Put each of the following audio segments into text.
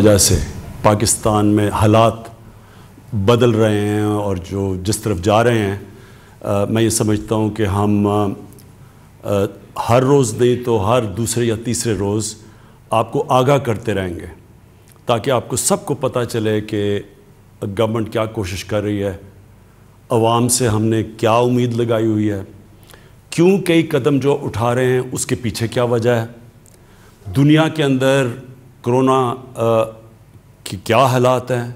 وجہ سے پاکستان میں حالات بدل رہے ہیں اور جو جس طرف جا رہے ہیں میں یہ سمجھتا ہوں کہ ہم ہر روز نہیں تو ہر دوسرے یا تیسرے روز آپ کو آگاہ کرتے رہیں گے تاکہ آپ کو سب کو پتہ چلے کہ گورنمنٹ کیا کوشش کر رہی ہے، عوام سے ہم نے کیا امید لگائی ہوئی ہے، کیوں کئی قدم جو اٹھا رہے ہیں اس کے پیچھے کیا وجہ ہے، دنیا کے اندر کرونا کی کیا حالات ہیں،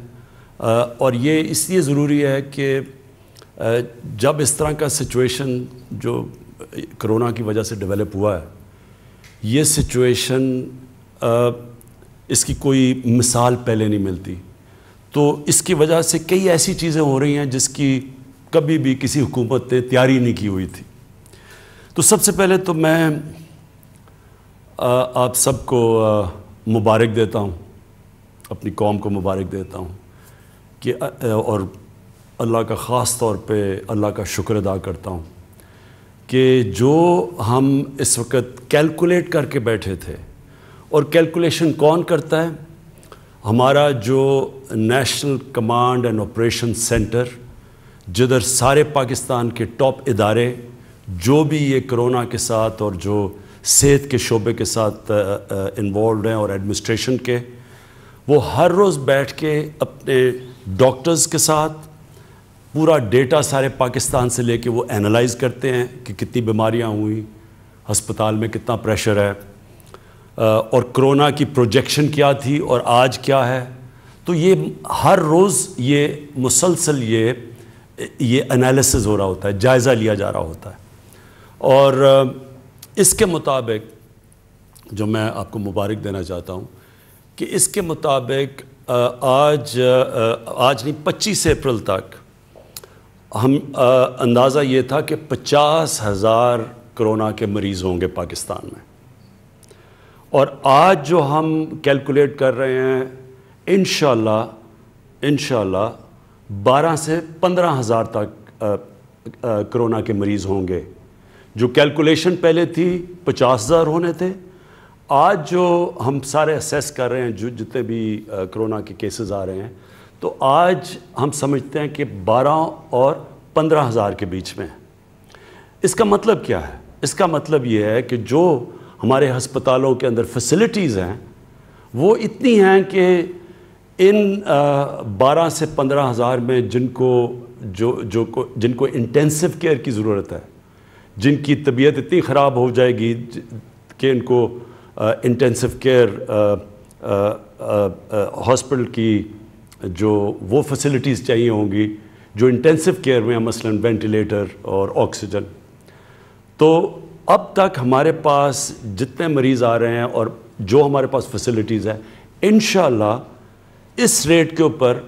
اور یہ اس لیے ضروری ہے کہ جب اس طرح کا سچویشن جو کرونا کی وجہ سے ڈیولپ ہوا ہے، یہ سچویشن اس کی کوئی مثال پہلے نہیں ملتی، تو اس کی وجہ سے کئی ایسی چیزیں ہو رہی ہیں جس کی کبھی بھی کسی حکومت نے تیاری نہیں کی ہوئی تھی۔ تو سب سے پہلے تو میں آپ سب کو مبارک دیتا ہوں، اپنی قوم کو مبارک دیتا ہوں کہ اور اللہ کا خاص طور پہ اللہ کا شکر ادا کرتا ہوں کہ جو ہم اس وقت کیلکولیٹ کر کے بیٹھے تھے، اور کیلکولیشن کون کرتا ہے؟ ہمارا جو national command and operation centre, جدھر سارے پاکستان کے ٹاپ ادارے جو بھی یہ کرونا کے ساتھ اور جو صحت کے شعبے کے ساتھ انوالوڈ ہیں اور ایڈمنسٹریشن کے، وہ ہر روز بیٹھ کے اپنے ڈاکٹرز کے ساتھ پورا ڈیٹا سارے پاکستان سے لے کے وہ اینالائز کرتے ہیں کہ کتنی بیماریاں ہوئیں، ہسپتال میں کتنا پریشر ہے، اور کرونا کی پروجیکشن کیا تھی اور آج کیا ہے۔ تو یہ ہر روز یہ مسلسل یہ انالیسز ہو رہا ہوتا ہے، جائزہ لیا جا رہا ہوتا ہے، اور اس کے مطابق جو میں آپ کو مبارک دینا چاہتا ہوں کہ اس کے مطابق آج نہیں 25 اپریل تک ہم اندازہ یہ تھا کہ 50,000 کرونا کے مریض ہوں گے پاکستان میں، اور آج جو ہم کیلکولیٹ کر رہے ہیں انشاءاللہ 12 سے 15,000 تک کرونا کے مریض ہوں گے۔ جو کیلکولیشن پہلے تھی 50,000 ہونے تھے، آج جو ہم سارے اسیس کر رہے ہیں جو جتنے بھی کرونا کے کیسز آ رہے ہیں، تو آج ہم سمجھتے ہیں کہ 12 اور 15,000 کے بیچ میں ہے۔ اس کا مطلب کیا ہے؟ اس کا مطلب یہ ہے کہ جو ہمارے ہسپتالوں کے اندر فیسلٹیز ہیں وہ اتنی ہیں کہ ان 12 سے 15,000 میں جن کو انٹینسو کیئر کی ضرورت ہے، جن کی طبیعت اتنی خراب ہو جائے گی کہ ان کو انٹینسو کیئر ہاسپٹل کی جو وہ فیسلٹیز چاہیے ہوں گی جو انٹینسو کیئر میں مثلا وینٹیلیٹر اور آکسیجن، تو اب تک ہمارے پاس جتنے مریض آ رہے ہیں اور جو ہمارے پاس فیسلٹیز ہیں، انشاءاللہ اس ریٹ کے اوپر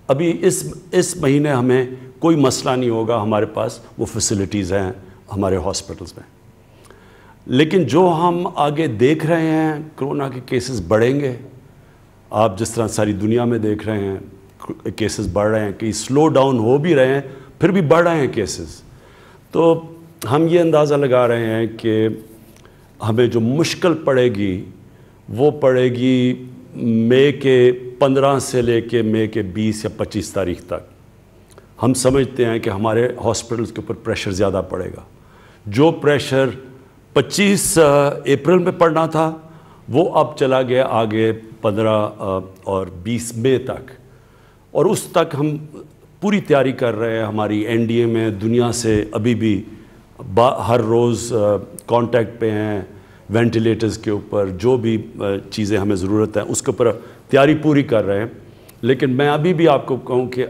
ابھی اس مہینے ہمیں کوئی مسئلہ نہیں ہوگا، ہمارے پاس وہ فیسلٹیز ہیں ہمارے ہاسپٹلز میں۔ لیکن جو ہم آگے دیکھ رہے ہیں کرونا کے کیسز بڑھیں گے، آپ جس طرح ساری دنیا میں دیکھ رہے ہیں کیسز بڑھ رہے ہیں، کہ سلو ڈاؤن ہو بھی رہے ہیں پھر بھی بڑھ رہے ہیں کیسز، تو ہم یہ اندازہ لگا رہے ہیں کہ ہمیں جو مشکل پڑے گی وہ پڑے گی مئی کے 15 سے لے کے مئی کے 20 یا 25 تاریخ تک۔ ہم سمجھتے ہیں کہ ہمارے ہاسپٹلز کے اوپر پریشر زیادہ پڑے گا، جو پریشر 25 اپریل میں پڑنا تھا وہ اب چلا گیا آگے 15 اور 20 مئی تک، اور اس تک ہم پوری تیاری کر رہے ہیں۔ ہماری این ڈی اے میں دنیا سے ابھی بھی ہر روز کانٹیکٹ پہ ہیں، وینٹیلیٹرز کے اوپر جو بھی چیزیں ہمیں ضرورت ہے اس کے اوپر تیاری پوری کر رہے ہیں۔ لیکن میں ابھی بھی آپ کو کہوں کہ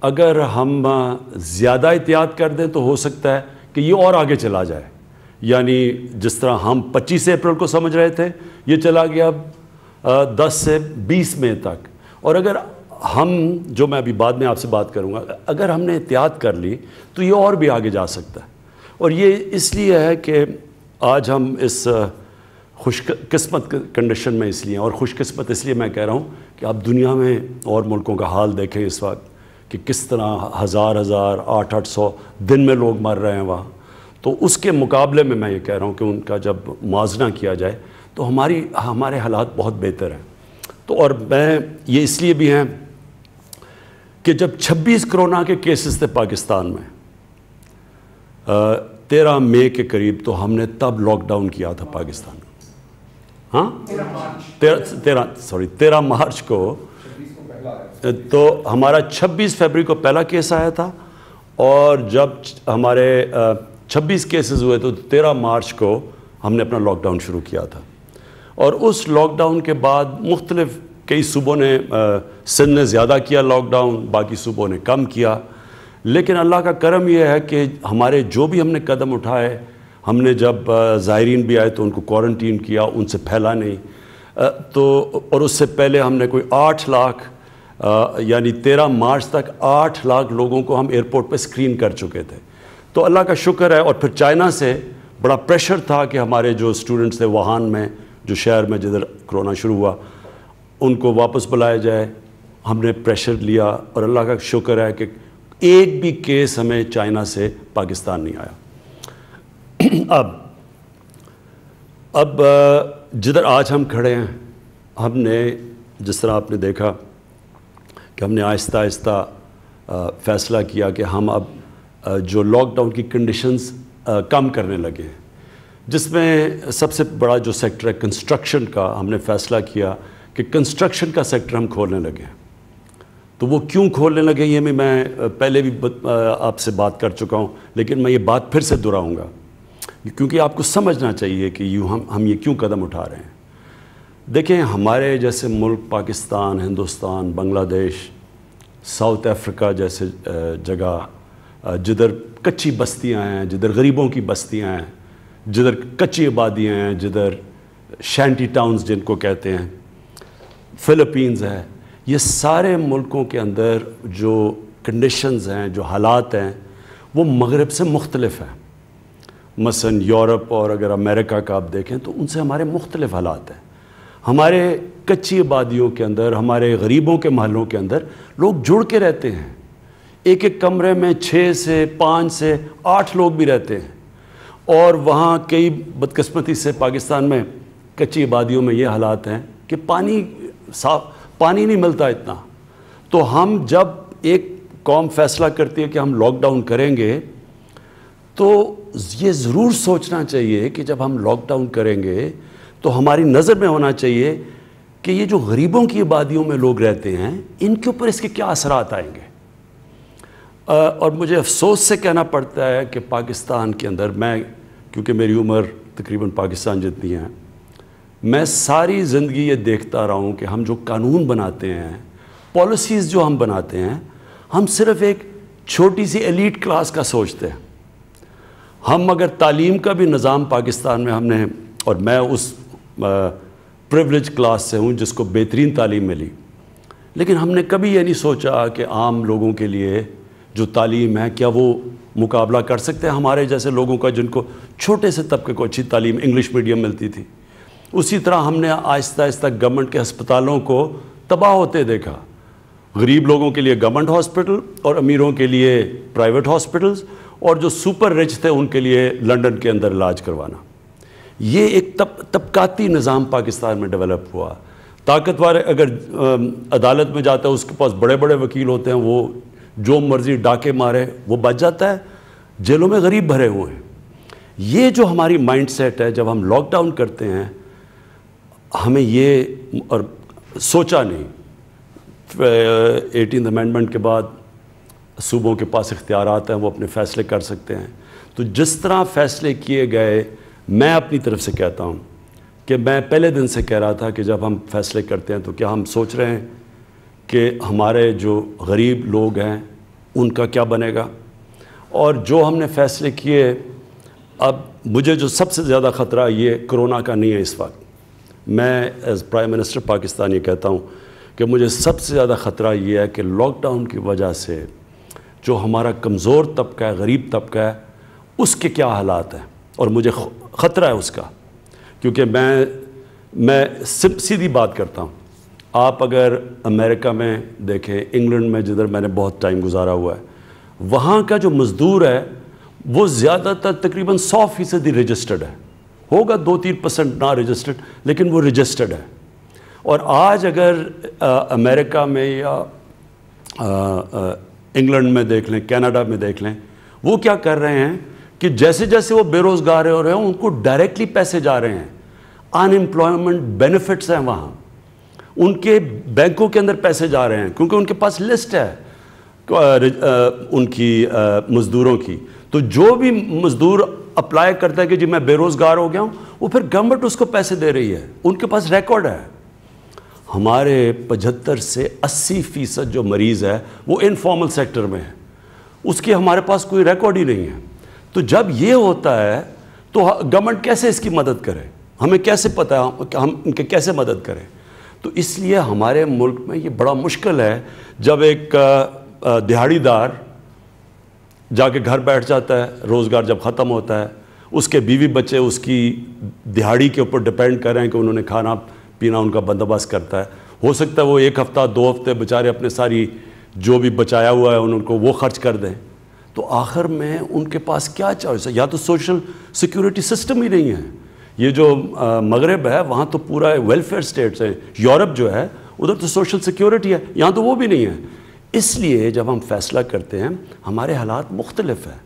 اگر ہم زیادہ احتیاط کر دیں تو ہو سکتا ہے کہ یہ اور آگے چلا جائے، یعنی جس طرح ہم 25 اپریل کو سمجھ رہے تھے یہ چلا گیا اب 10 سے 20 مئی تک، اور اگر ہم جو میں ابھی بعد میں آپ سے بات کروں گا، اگر ہم نے احتیاط کر لی تو یہ اور بھی آگے جا سکتا ہے۔ اور یہ اس لیے ہے کہ آج ہم اس خوش قسمت کنڈیشن میں اس لیے، اور خوش قسمت اس لیے میں کہہ رہا ہوں کہ آپ دنیا میں اور ملکوں کا حال دیکھیں اس وقت کہ کس طرح 1000 800 دن میں لوگ مر رہے ہیں وہاں، تو اس کے مقابلے میں یہ کہہ رہا ہوں کہ ان کا جب موازنہ کیا جائے تو ہمارے حالات بہت بہتر ہیں۔ تو اور میں یہ اس لیے بھی ہیں کہ جب 26 کرونا کے کیسز تھے پاکستان میں 13 مئی کے قریب، تو ہم نے تب لاک ڈاؤن کیا تھا پاکستان میں. ہاں 13 مارچ کو، تو ہمارا 26 فروری کو پہلا کیس آیا تھا، اور جب ہمارے 26 کیسز ہوئے تو 13 مارچ کو ہم نے اپنا لاک ڈاؤن شروع کیا تھا. اور اس لاک ڈاؤن کے بعد مختلف کئی صوبوں نے، سندھ نے زیادہ کیا لاک ڈاؤن، باقی صوبوں نے کم کیا. لیکن اللہ کا کرم یہ ہے کہ ہمارے جو بھی ہم نے قدم اٹھائے، ہم نے جب زائرین بھی آئے تو ان کو کوارنٹین کیا، ان سے پھیلا نہیں. تو اور اس سے پہلے ہم نے کوئی 8 لاکھ یعنی 13 مارچ تک 8 لاکھ لوگوں کو ہم ایئرپورٹ پہ اسکرین کر چکے تھے. تو اللہ کا شکر ہے. اور پھر چائنا سے بڑا پریشر تھا کہ ہمارے جو اسٹوڈنٹس تھے ووہان میں، جو شہر میں جدھر کرونا شروع ہوا، ان کو واپس بلایا جائے. ہم نے پریشر لیا، اور اللہ کا شکر ہے کہ ایک بھی کیس ہمیں چائنا سے پاکستان نہیں آیا. اب جدھر آج ہم کھڑے ہیں، ہم نے جس طرح آپ نے دیکھا کہ ہم نے آہستہ آہستہ فیصلہ کیا کہ ہم اب جو لاک ڈاؤن کی کنڈیشنز کم کرنے لگے ہیں، جس میں سب سے بڑا جو سیکٹر ہے کنسٹرکشن کا، ہم نے فیصلہ کیا کہ کنسٹرکشن کا سیکٹر ہم کھولنے لگے ہیں. تو وہ کیوں کھولنے لگے یہ میں پہلے بھی آپ سے بات کر چکا ہوں، لیکن میں یہ بات پھر سے دہراؤں گا کیونکہ آپ کو سمجھنا چاہیے کہ ہم یہ کیوں قدم اٹھا رہے ہیں. دیکھیں، ہمارے جیسے ملک پاکستان، ہندوستان، بنگلہ دیش، ساؤتھ افریقہ جیسے جگہ جدھر کچی بستیاں ہیں، جدھر غریبوں کی بستیاں ہیں، جدھر کچی آبادیاں ہیں، جدھر شینٹی ٹاؤنز جن کو کہتے ہیں، فلپینز ہے، یہ سارے ملکوں کے اندر جو کنڈیشنز ہیں، جو حالات ہیں، وہ مغرب سے مختلف ہیں. مثلا یورپ اور اگر امریکہ کا آپ دیکھیں تو ان سے ہمارے مختلف حالات ہیں. ہمارے کچی آبادیوں کے اندر، ہمارے غریبوں کے محلوں کے اندر لوگ جڑ کے رہتے ہیں. ایک ایک کمرے میں 6 سے 5 سے 8 لوگ بھی رہتے ہیں. اور وہاں کئی بدقسمتی سے پاکستان میں کچی آبادیوں میں یہ حالات ہیں کہ پانی نہیں ملتا اتنا. تو ہم جب ایک قوم فیصلہ کرتی ہے کہ ہم لاک ڈاؤن کریں گے، تو یہ ضرور سوچنا چاہیے کہ جب ہم لاک ڈاؤن کریں گے تو ہماری نظر میں ہونا چاہیے کہ یہ جو غریبوں کی آبادیوں میں لوگ رہتے ہیں، ان کے اوپر اس کے کیا اثرات آئیں گے. اور مجھے افسوس سے کہنا پڑتا ہے کہ پاکستان کے اندر، میں کیونکہ میری عمر تقریباً پاکستان جتنی ہے، میں ساری زندگی یہ دیکھتا رہا ہوں کہ ہم جو قانون بناتے ہیں، پالیسیز جو ہم بناتے ہیں، ہم صرف ایک چھوٹی سی ایلیٹ کلاس کا سوچتے ہیں. ہم اگر تعلیم کا بھی نظام پاکستان میں ہم نے، اور میں اس پریولیج کلاس سے ہوں جس کو بہترین تعلیم ملی، لیکن ہم نے کبھی یہ نہیں سوچا کہ عام لوگوں کے لیے جو تعلیم ہے، کیا وہ مقابلہ کر سکتے ہیں ہمارے جیسے لوگوں کا جن کو چھوٹے سے طبقے کو اچھی تعلیم انگلش میڈیم ملتی تھی. اسی طرح ہم نے آہستہ آہستہ گورنمنٹ کے ہسپتالوں کو تباہ ہوتے دیکھا. غریب لوگوں کے لیے گورنمنٹ ہاسپٹل اور امیروں کے لیے پرائیویٹ ہاسپٹلز، اور جو سپر رچ تھے ان کے لیے لنڈن کے اندر علاج کروانا. یہ ایک طبقاتی نظام پاکستان میں ڈیولپ ہوا. طاقتور اگر عدالت میں جاتا ہے، اس کے پاس بڑے بڑے وکیل ہوتے ہیں، وہ جو مرضی ڈاکے مارے وہ بچ جاتا ہے. جیلوں میں غریب بھرے ہوئے ہیں. یہ جو ہماری مائنڈ سیٹ ہے، جب ہم لاک ڈاؤن کرتے ہیں، ہمیں یہ اور سوچا نہیں. 18 امینڈمنٹ کے بعد صوبوں کے پاس اختیارات ہیں، وہ اپنے فیصلے کر سکتے ہیں. تو جس طرح فیصلے کیے گئے، میں اپنی طرف سے کہتا ہوں کہ میں پہلے دن سے کہہ رہا تھا کہ جب ہم فیصلے کرتے ہیں تو کیا ہم سوچ رہے ہیں کہ ہمارے جو غریب لوگ ہیں ان کا کیا بنے گا. اور جو ہم نے فیصلے کیے، اب مجھے جو سب سے زیادہ خطرہ یہ کرونا کا نہیں ہے اس وقت. میں ایز پرائم منسٹر پاکستان یہ کہتا ہوں کہ مجھے سب سے زیادہ خطرہ یہ ہے کہ لاک ڈاؤن کی وجہ سے جو ہمارا کمزور طبقہ ہے، غریب طبقہ ہے، اس کے کیا حالات ہیں. اور مجھے خطرہ ہے اس کا، کیونکہ میں سیدھی بات کرتا ہوں. آپ اگر امریکہ میں دیکھیں، انگلینڈ میں جدھر میں نے بہت ٹائم گزارا ہوا ہے، وہاں کا جو مزدور ہے وہ زیادہ تر تقریباً 100% رجسٹرڈ ہے. ہوگا 2-3% نا رجسٹرڈ، لیکن وہ رجسٹرڈ ہے. اور آج اگر امریکہ میں یا انگلینڈ میں دیکھ لیں، کینیڈا میں دیکھ لیں، وہ کیا کر رہے ہیں کہ جیسے جیسے وہ بے روزگار ہو رہے ہیں ان کو ڈائریکٹلی پیسے جا رہے ہیں، ان امپلائمنٹ بینیفٹس ہیں وہاں، ان کے بینکوں کے اندر پیسے جا رہے ہیں کیونکہ ان کے پاس لسٹ ہے ان کی مزدوروں کی. تو جو بھی مزدور اپلائی کرتا ہے کہ جی میں بے روزگار ہو گیا ہوں، وہ پھر گورنمنٹ اس کو پیسے دے رہی ہے، ان کے پاس ریکارڈ ہے. ہمارے 75 سے 80% جو مریض ہے وہ انفارمل سیکٹر میں ہے، اس کی ہمارے پاس کوئی ریکارڈ ہی نہیں ہے. تو جب یہ ہوتا ہے تو گورنمنٹ کیسے اس کی مدد کرے؟ ہمیں کیسے پتہ ہے کہ ہم ان کے کیسے مدد کریں؟ تو اس لیے ہمارے ملک میں یہ بڑا مشکل ہے جب ایک دہاڑی دار جا کے گھر بیٹھ جاتا ہے، روزگار جب ختم ہوتا ہے، اس کے بیوی بچے اس کی دہاڑی کے اوپر ڈپینڈ کر رہے ہیں کہ انہوں نے کھانا پینا ان کا بندوبست کرتا ہے. ہو سکتا ہے وہ 1 ہفتہ 2 ہفتے بیچارے اپنے ساری جو بھی بچایا ہوا ہے ان کو وہ خرچ کر دیں. تو آخر میں ان کے پاس کیا چوائس ہے؟ یا تو سوشل سیکیورٹی سسٹم ہی نہیں ہے. یہ جو مغرب ہے وہاں تو پورا ویلفیئر سٹیٹس ہیں، یورپ جو ہے ادھر تو سوشل سیکیورٹی ہے، یہاں تو وہ بھی نہیں ہے. اس لیے جب ہم فیصلہ کرتے ہیں ہمارے حالات مختلف ہیں،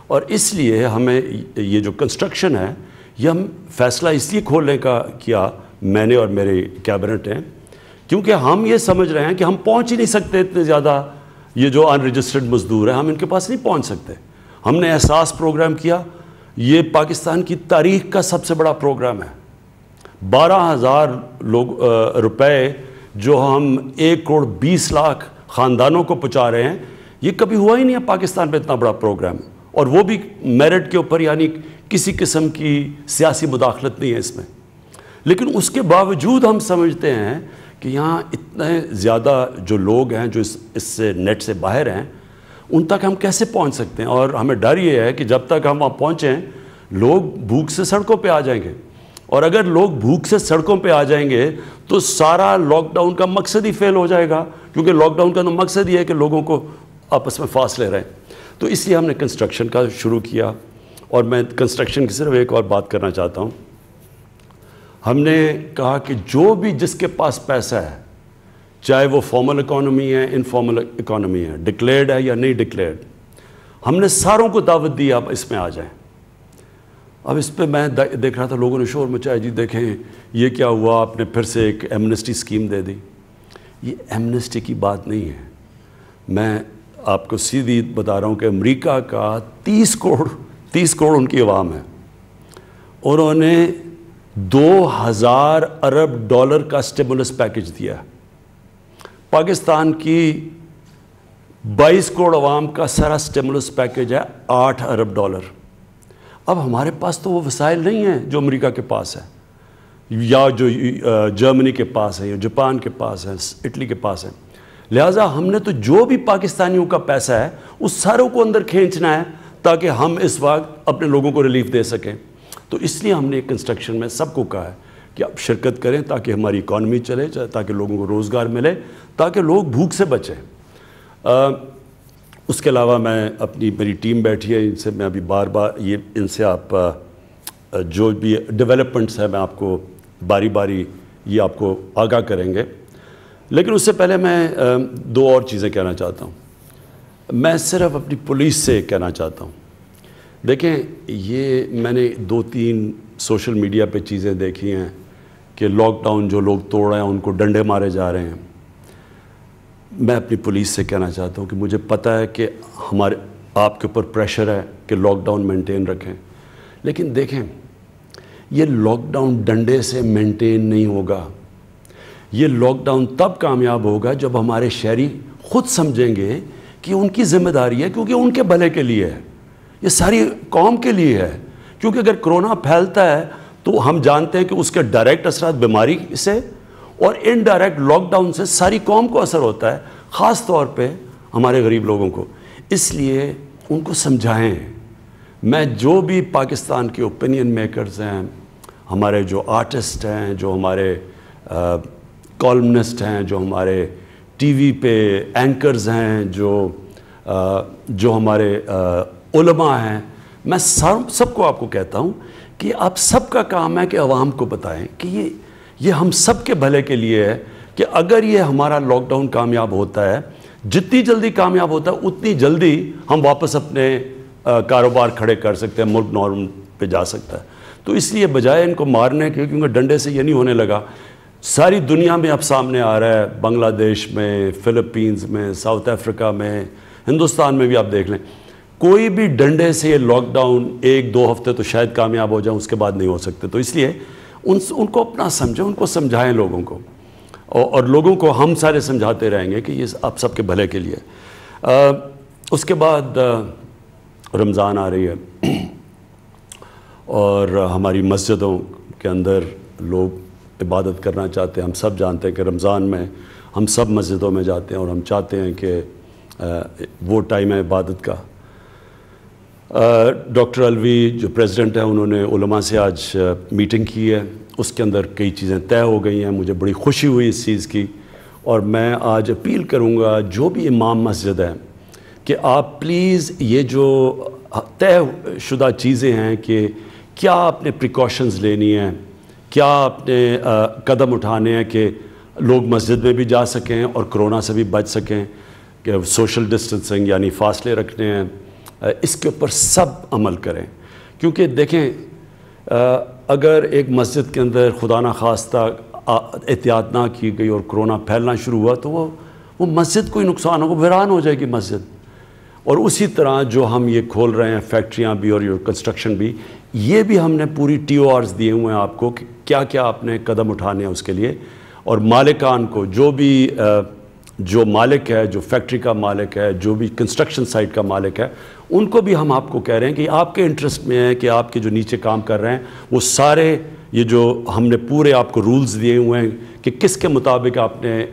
اور اس لیے ہمیں یہ جو کنسٹرکشن ہے یہ ہم فیصلہ اس لیے کھولنے کا کیا میں نے اور میرے کیبنٹ ہیں کیونکہ ہم یہ سمجھ رہے ہیں کہ ہم پہنچ ہی نہیں سکتے اتنے زیادہ یہ جو ان رجسٹرڈ مزدور ہیں، ہم ان کے پاس نہیں پہنچ سکتے. ہم نے احساس پروگرام کیا، یہ پاکستان کی تاریخ کا سب سے بڑا پروگرام ہے. 12,000 روپے جو ہم 1,20,00,000 خاندانوں کو پہنچا رہے ہیں، یہ کبھی ہوا ہی نہیں ہے پاکستان میں اتنا بڑا پروگرام، اور وہ بھی میرٹ کے اوپر، یعنی کسی قسم کی سیاسی مداخلت نہیں ہے اس میں. لیکن اس کے باوجود ہم سمجھتے ہیں کہ یہاں اتنے زیادہ جو لوگ ہیں جو اس سے نیٹ سے باہر ہیں، ان تک ہم کیسے پہنچ سکتے ہیں؟ اور ہمیں ڈر یہ ہے کہ جب تک ہم وہاں پہنچیں لوگ بھوک سے سڑکوں پہ آ جائیں گے، اور اگر لوگ بھوک سے سڑکوں پہ آ جائیں گے تو سارا لاک ڈاؤن کا مقصد ہی فیل ہو جائے گا، کیونکہ لاک ڈاؤن کا تو مقصد یہ ہے کہ لوگوں کو آپس میں فاصلے رہیں. تو اس لیے ہم نے کنسٹرکشن کا شروع کیا. اور میں کنسٹرکشن کی صرف ایک اور بات کرنا چاہتا ہوں. ہم نے کہا کہ جو بھی جس کے پاس پیسہ ہے، چاہے وہ فارمل اکانومی ہے انفارمل اکانومی ہے، ڈکلیئرڈ ہے یا نہیں ڈکلیئرڈ، ہم نے ساروں کو دعوت دی آپ اس میں آ جائیں. اب اس پہ میں دیکھ رہا تھا لوگوں نے شور مچایا، جی دیکھیں یہ کیا ہوا، آپ نے پھر سے ایک ایمنسٹی اسکیم دے دی. یہ ایمنسٹی کی بات نہیں ہے. میں آپ کو سیدھی بتا رہا ہوں کہ امریکہ کا 30 کروڑ ان کی عوام ہے، اور انہوں نے 2,000 ارب ڈالر کا اسٹیمولس پیکج دیا. پاکستان کی 22 کروڑ عوام کا سارا اسٹیمولس پیکج ہے 8 ارب ڈالر. اب ہمارے پاس تو وہ وسائل نہیں ہیں جو امریکہ کے پاس ہے، یا جو جرمنی کے پاس ہے، یا جاپان کے پاس ہے، اٹلی کے پاس ہے. لہٰذا ہم نے تو جو بھی پاکستانیوں کا پیسہ ہے اس ساروں کو اندر کھینچنا ہے تاکہ ہم اس وقت اپنے لوگوں کو ریلیف دے سکیں. تو اس لیے ہم نے کنسٹرکشن میں سب کو کہا ہے کہ آپ شرکت کریں تاکہ ہماری اکانومی چلے، تاکہ لوگوں کو روزگار ملے، تاکہ لوگ بھوک سے بچیں. اس کے علاوہ میری ٹیم بیٹھی ہے، ان سے میں ابھی بار بار ان سے آپ جو بھی ڈیولپمنٹس ہیں میں آپ کو باری باری یہ آپ کو آگاہ کریں گے. لیکن اس سے پہلے میں 2 اور چیزیں کہنا چاہتا ہوں. میں صرف اپنی پولیس سے کہنا چاہتا ہوں. دیکھیں یہ میں نے 2-3 سوشل میڈیا پہ چیزیں دیکھی ہیں کہ لاک ڈاؤن جو لوگ توڑ رہے ہیں ان کو ڈنڈے مارے جا رہے ہیں. میں اپنی پولیس سے کہنا چاہتا ہوں کہ مجھے پتہ ہے کہ آپ کے اوپر پریشر ہے کہ لاک ڈاؤن مینٹین رکھیں، لیکن دیکھیں یہ لاک ڈاؤن ڈنڈے سے مینٹین نہیں ہوگا. یہ لاک ڈاؤن تب کامیاب ہوگا جب ہمارے شہری خود سمجھیں گے کہ ان کی ذمہ داری ہے، کیونکہ ان کے بھلے کے لیے ہے، یہ ساری قوم کے لیے ہے. کیونکہ اگر کرونا پھیلتا ہے تو ہم جانتے ہیں کہ اس کے ڈائریکٹ اثرات بیماری سے اور انڈائریکٹ لاک ڈاؤن سے ساری قوم کو اثر ہوتا ہے، خاص طور پہ ہمارے غریب لوگوں کو. اس لیے ان کو سمجھائیں. میں جو بھی پاکستان کے اوپینین میکرز ہیں، ہمارے جو آرٹسٹ ہیں، جو ہمارے کالمنسٹ ہیں، جو ہمارے ٹی وی پہ اینکرز ہیں، جو ہمارے علماء ہیں، میں سب کو آپ کو کہتا ہوں کہ آپ سب کا کام ہے کہ عوام کو بتائیں کہ یہ ہم سب کے بھلے کے لیے ہے کہ اگر یہ ہمارا لاک ڈاؤن کامیاب ہوتا ہے، جتنی جلدی کامیاب ہوتا ہے اتنی جلدی ہم واپس اپنے کاروبار کھڑے کر سکتے ہیں، ملک نارم پہ جا سکتا ہے. تو اس لیے بجائے ان کو مارنے کے، کیونکہ ڈنڈے سے یہ نہیں ہونے لگا، ساری دنیا میں اب سامنے آ رہا ہے، بنگلہ دیش میں، فلپینز میں، ساؤتھ افریقہ میں، ہندوستان میں بھی آپ دیکھ لیں، کوئی بھی ڈنڈے سے یہ لاک ڈاؤن 1-2 ہفتے تو شاید کامیاب ہو جائیں، اس کے بعد نہیں ہو سکتے. تو اس لیے ان کو اپنا سمجھیں، ان کو سمجھائیں لوگوں کو، اور لوگوں کو ہم سارے سمجھاتے رہیں گے کہ یہ آپ سب کے بھلے کے لیے. اس کے بعد رمضان آ رہی ہے، اور ہماری مسجدوں کے اندر لوگ عبادت کرنا چاہتے ہیں. ہم سب جانتے ہیں کہ رمضان میں ہم سب مسجدوں میں جاتے ہیں، اور ہم چاہتے ہیں کہ وہ ٹائم ہے عبادت کا. ڈاکٹر الوی جو پریزیڈنٹ ہیں، انہوں نے علماء سے آج میٹنگ کی ہے، اس کے اندر کئی چیزیں طے ہو گئی ہیں. مجھے بڑی خوشی ہوئی اس چیز کی، اور میں آج اپیل کروں گا جو بھی امام مسجد ہیں کہ آپ پلیز یہ جو طے شدہ چیزیں ہیں کہ کیا آپ نے پریکاشنز لینی ہیں، کیا آپ نے قدم اٹھانے ہیں کہ لوگ مسجد میں بھی جا سکیں اور کرونا سے بھی بچ سکیں، کہ سوشل ڈسٹنسنگ یعنی فاصلے رکھنے ہیں، اس کے اوپر سب عمل کریں. کیونکہ دیکھیں اگر ایک مسجد کے اندر خدا نخواستہ احتیاط نہ کی گئی اور کرونا پھیلنا شروع ہوا تو وہ مسجد کو ہی نقصان ہوگا، ویران ہو جائے گی مسجد. اور اسی طرح جو ہم یہ کھول رہے ہیں فیکٹریاں بھی اور یہ کنسٹرکشن بھی، یہ بھی ہم نے پوری TORs دیے ہوئے ہیں آپ کو کہ کیا کیا آپ نے قدم اٹھانے ہیں اس کے لیے. اور مالکان کو، جو مالک ہے، جو فیکٹری کا مالک ہے، جو بھی کنسٹرکشن سائٹ کا مالک ہے، ان کو بھی ہم آپ کو کہہ رہے ہیں کہ آپ کے انٹرسٹ میں ہے کہ آپ کے جو نیچے کام کر رہے ہیں وہ سارے یہ جو ہم نے پورے آپ کو رولز دیے ہوئے ہیں کہ کس کے مطابق آپ نے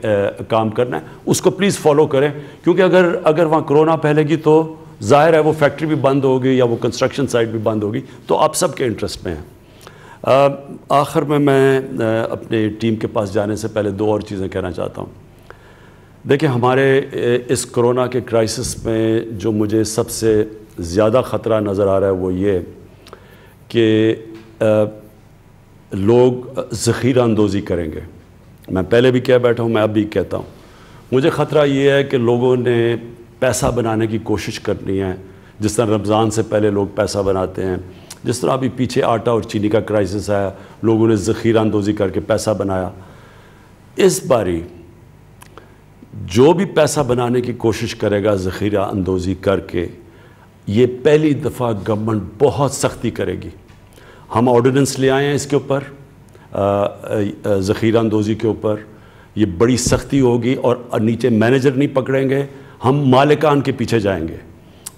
کام کرنا ہے، اس کو پلیز فالو کریں. کیونکہ اگر وہاں کرونا پھیلے گی تو ظاہر ہے وہ فیکٹری بھی بند ہوگی یا وہ کنسٹرکشن سائٹ بھی بند ہوگی، تو آپ سب کے انٹرسٹ میں ہیں. آخر میں اپنے ٹیم کے پاس جانے سے پہلے 2 اور چیزیں کہنا چاہتا ہوں. دیکھیں ہمارے اس کرونا کے کرائسس میں جو مجھے سب سے زیادہ خطرہ نظر آ رہا ہے وہ یہ کہ لوگ ذخیرہ اندوزی کریں گے. میں پہلے بھی کہہ بیٹھا ہوں، میں اب بھی کہتا ہوں، مجھے خطرہ یہ ہے کہ لوگوں نے پیسہ بنانے کی کوشش کرنی ہے، جس طرح رمضان سے پہلے لوگ پیسہ بناتے ہیں، جس طرح ابھی پیچھے آٹا اور چینی کا کرائسس آیا، لوگوں نے ذخیرہ اندوزی کر کے پیسہ بنایا. اس باری جو بھی پیسہ بنانے کی کوشش کرے گا ذخیرہ اندوزی کر کے، یہ پہلی دفعہ گورنمنٹ بہت سختی کرے گی. ہم آرڈیننس لے آئے ہیں اس کے اوپر، ذخیرہ اندوزی کے اوپر یہ بڑی سختی ہوگی، اور نیچے مینیجر نہیں پکڑیں گے، ہم مالکان کے پیچھے جائیں گے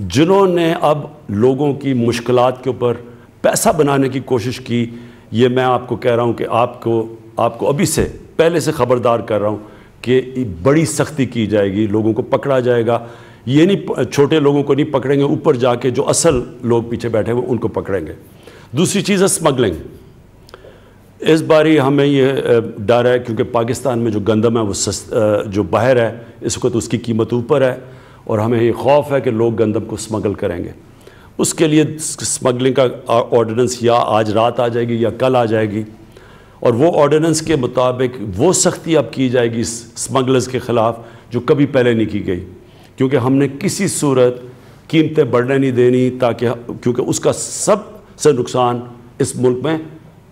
جنہوں نے اب لوگوں کی مشکلات کے اوپر پیسہ بنانے کی کوشش کی. یہ میں آپ کو کہہ رہا ہوں کہ آپ کو ابھی سے پہلے سے خبردار کر رہا ہوں کہ بڑی سختی کی جائے گی، لوگوں کو پکڑا جائے گا. یہ نہیں چھوٹے لوگوں کو نہیں پکڑیں گے، اوپر جا کے جو اصل لوگ پیچھے بیٹھے ہوئے ان کو پکڑیں گے. دوسری چیز ہے اسمگلنگ. اس باری ہمیں یہ ڈر ہے کیونکہ پاکستان میں جو گندم ہے وہ جو باہر ہے اس وقت اس کی قیمت اوپر ہے، اور ہمیں یہ خوف ہے کہ لوگ گندم کو اسمگل کریں گے. اس کے لیے اسمگلنگ کا آرڈیننس یا آج رات آ جائے گی یا کل آ جائے گی، اور وہ آرڈیننس کے مطابق وہ سختی اب کی جائے گی اسمگلرز کے خلاف جو کبھی پہلے نہیں کی گئی. کیونکہ ہم نے کسی صورت قیمتیں بڑھنے نہیں دینی، کیونکہ اس کا سب سے نقصان اس ملک میں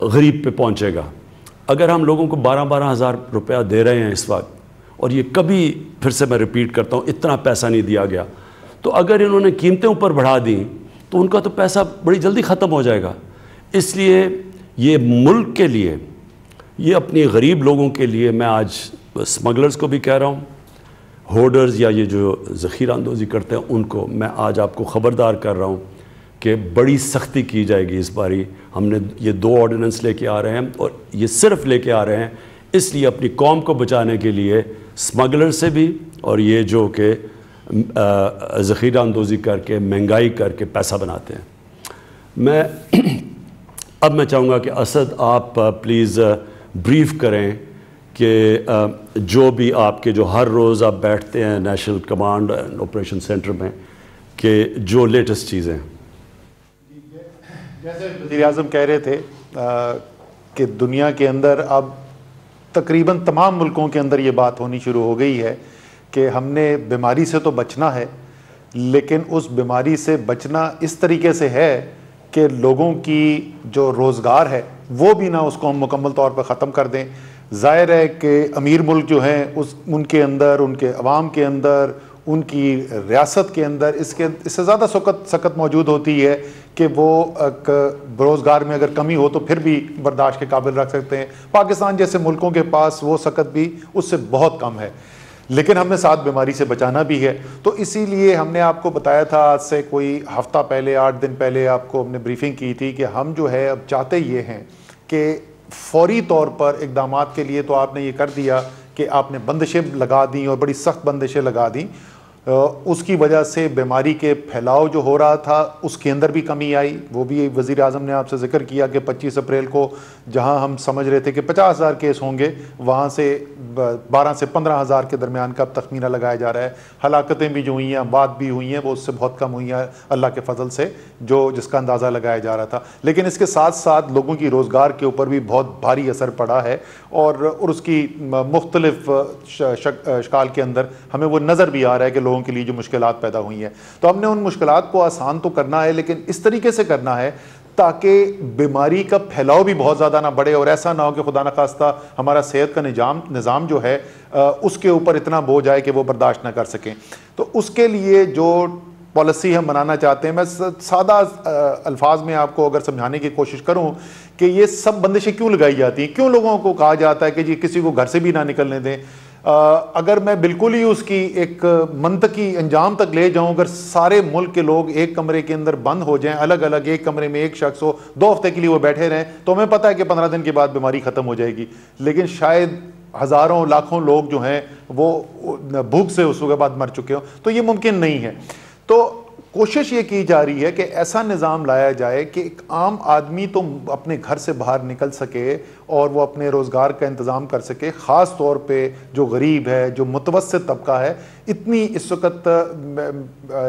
غریب پہ پہنچے گا. اگر ہم لوگوں کو 12 ہزار روپیہ دے رہے ہیں اس وقت، اور یہ کبھی پھر سے میں ریپیٹ کرتا ہوں اتنا پیسہ نہیں دیا گیا، تو اگر انہوں نے قیمتیں اوپر بڑھا دیں تو ان کا تو پیسہ بڑی جلدی ختم ہو جائے گا. اس لیے یہ ملک کے لیے، یہ اپنی غریب لوگوں کے لیے، میں آج اسمگلرز کو بھی کہہ رہا ہوں، ہولڈرز یا یہ جو ذخیرہ اندوزی کرتے ہیں ان کو میں آج آپ کو خبردار کر رہا ہوں کہ بڑی سختی کی جائے گی. اس باری ہم نے یہ 2 آرڈیننس لے کے آ رہے ہیں، اور یہ صرف لے کے آ رہے ہیں اس لیے اپنی قوم کو بچانے کے لیے، اسمگلر سے بھی اور یہ جو کہ ذخیرہ اندوزی کر کے مہنگائی کر کے پیسہ بناتے ہیں. اب میں چاہوں گا کہ اسد آپ پلیز بریف کریں کہ جو بھی آپ کے جو ہر روز آپ بیٹھتے ہیں national command and operation centre میں، کہ جو لیٹسٹ چیزیں. جیسے وزیر اعظم کہہ رہے تھے کہ دنیا کے اندر اب تقریباً تمام ملکوں کے اندر یہ بات ہونی شروع ہو گئی ہے کہ ہم نے بیماری سے تو بچنا ہے، لیکن اس بیماری سے بچنا اس طریقے سے ہے کہ لوگوں کی جو روزگار ہے وہ بھی نہ اس کو ہم مکمل طور پر ختم کر دیں۔ ظاہر ہے کہ امیر ملک جو ہیں ان کے اندر، ان کے عوام کے اندر، ان کی ریاست کے اندر اس سے زیادہ سخت موجود ہوتی ہے کہ وہ روزگار میں اگر کمی ہو تو پھر بھی برداشت کے قابل رکھ سکتے ہیں۔ پاکستان جیسے ملکوں کے پاس وہ سخت بھی اس سے بہت کم ہے، لیکن ہم نے ساتھ بیماری سے بچانا بھی ہے۔ تو اسی لیے ہم نے آپ کو بتایا تھا آج سے کوئی ہفتہ پہلے، 8 دن پہلے آپ کو ہم نے بریفنگ کی تھی کہ ہم جو ہے اب چاہتے یہ ہیں کہ فوری طور پر اقدامات کے لیے تو آپ نے یہ کر دیا کہ آپ نے بندشیں لگا دیں اور بڑی سخت بندشیں لگا دیں، اس کی وجہ سے بیماری کے پھیلاؤ جو ہو رہا تھا اس کے اندر بھی کمی آئی۔ وہ بھی وزیر اعظم نے آپ سے ذکر کیا کہ 25 اپریل کو جہاں ہم سمجھ رہے تھے کہ 50,000 کیس ہوں گے، وہاں سے 12 سے 15,000 کے درمیان کا تخمینہ لگایا جا رہا ہے۔ ہلاکتیں بھی جو ہوئی ہیں، بات بھی ہوئی ہیں، وہ اس سے بہت کم ہوئی ہیں اللہ کے فضل سے، جس کا اندازہ لگایا جا رہا تھا۔ لیکن اس کے ساتھ ساتھ لوگوں کی روزگار کے اوپر بھی بہت بھاری اثر پڑا ہے، اور اس کی مختلف اشکال کے اندر ہمیں وہ نظر بھی آ رہا ہے کہ لوگوں کے لیے جو مشکلات پیدا ہوئی ہیں۔ تو ہم نے ان مشکلات کو آسان تو کرنا ہے، لیکن اس طریقے سے کرنا ہے تاکہ بیماری کا پھیلاؤ بھی بہت زیادہ نہ بڑھے، اور ایسا نہ ہو کہ خدا نخواستہ ہمارا صحت کا نظام جو ہے اس کے اوپر اتنا بوجھ آئے کہ وہ برداشت نہ کر سکیں۔ تو اس کے لیے جو پالیسی ہم بنانا چاہتے ہیں، میں سادہ الفاظ میں آپ کو اگر سمجھانے کی کوشش کروں کہ یہ سب بندشیں کیوں لگائی جاتی ہیں، کیوں لوگوں کو کہا جاتا ہے کہ جی کسی کو گھر سے بھی نہ نکلنے دیں۔ اگر میں بالکل ہی اس کی ایک منطقی انجام تک لے جاؤں، اگر سارے ملک کے لوگ ایک کمرے کے اندر بند ہو جائیں، الگ الگ ایک کمرے میں ایک شخص ہو، 2 ہفتے کے لیے وہ بیٹھے رہیں، تو ہمیں پتہ ہے کہ 15 دن کے بعد بیماری ختم ہو جائے گی، لیکن شاید ہزاروں لاکھوں لوگ جو ہیں وہ بھوک سے اس کے بعد مر چکے ہوں، تو یہ ممکن نہیں ہے۔ تو کوشش یہ کی جا رہی ہے کہ ایسا نظام لایا جائے کہ ایک عام آدمی تو اپنے گھر سے باہر نکل سکے اور وہ اپنے روزگار کا انتظام کر سکے، خاص طور پہ جو غریب ہے، جو متوسط طبقہ ہے۔ اتنی اس وقت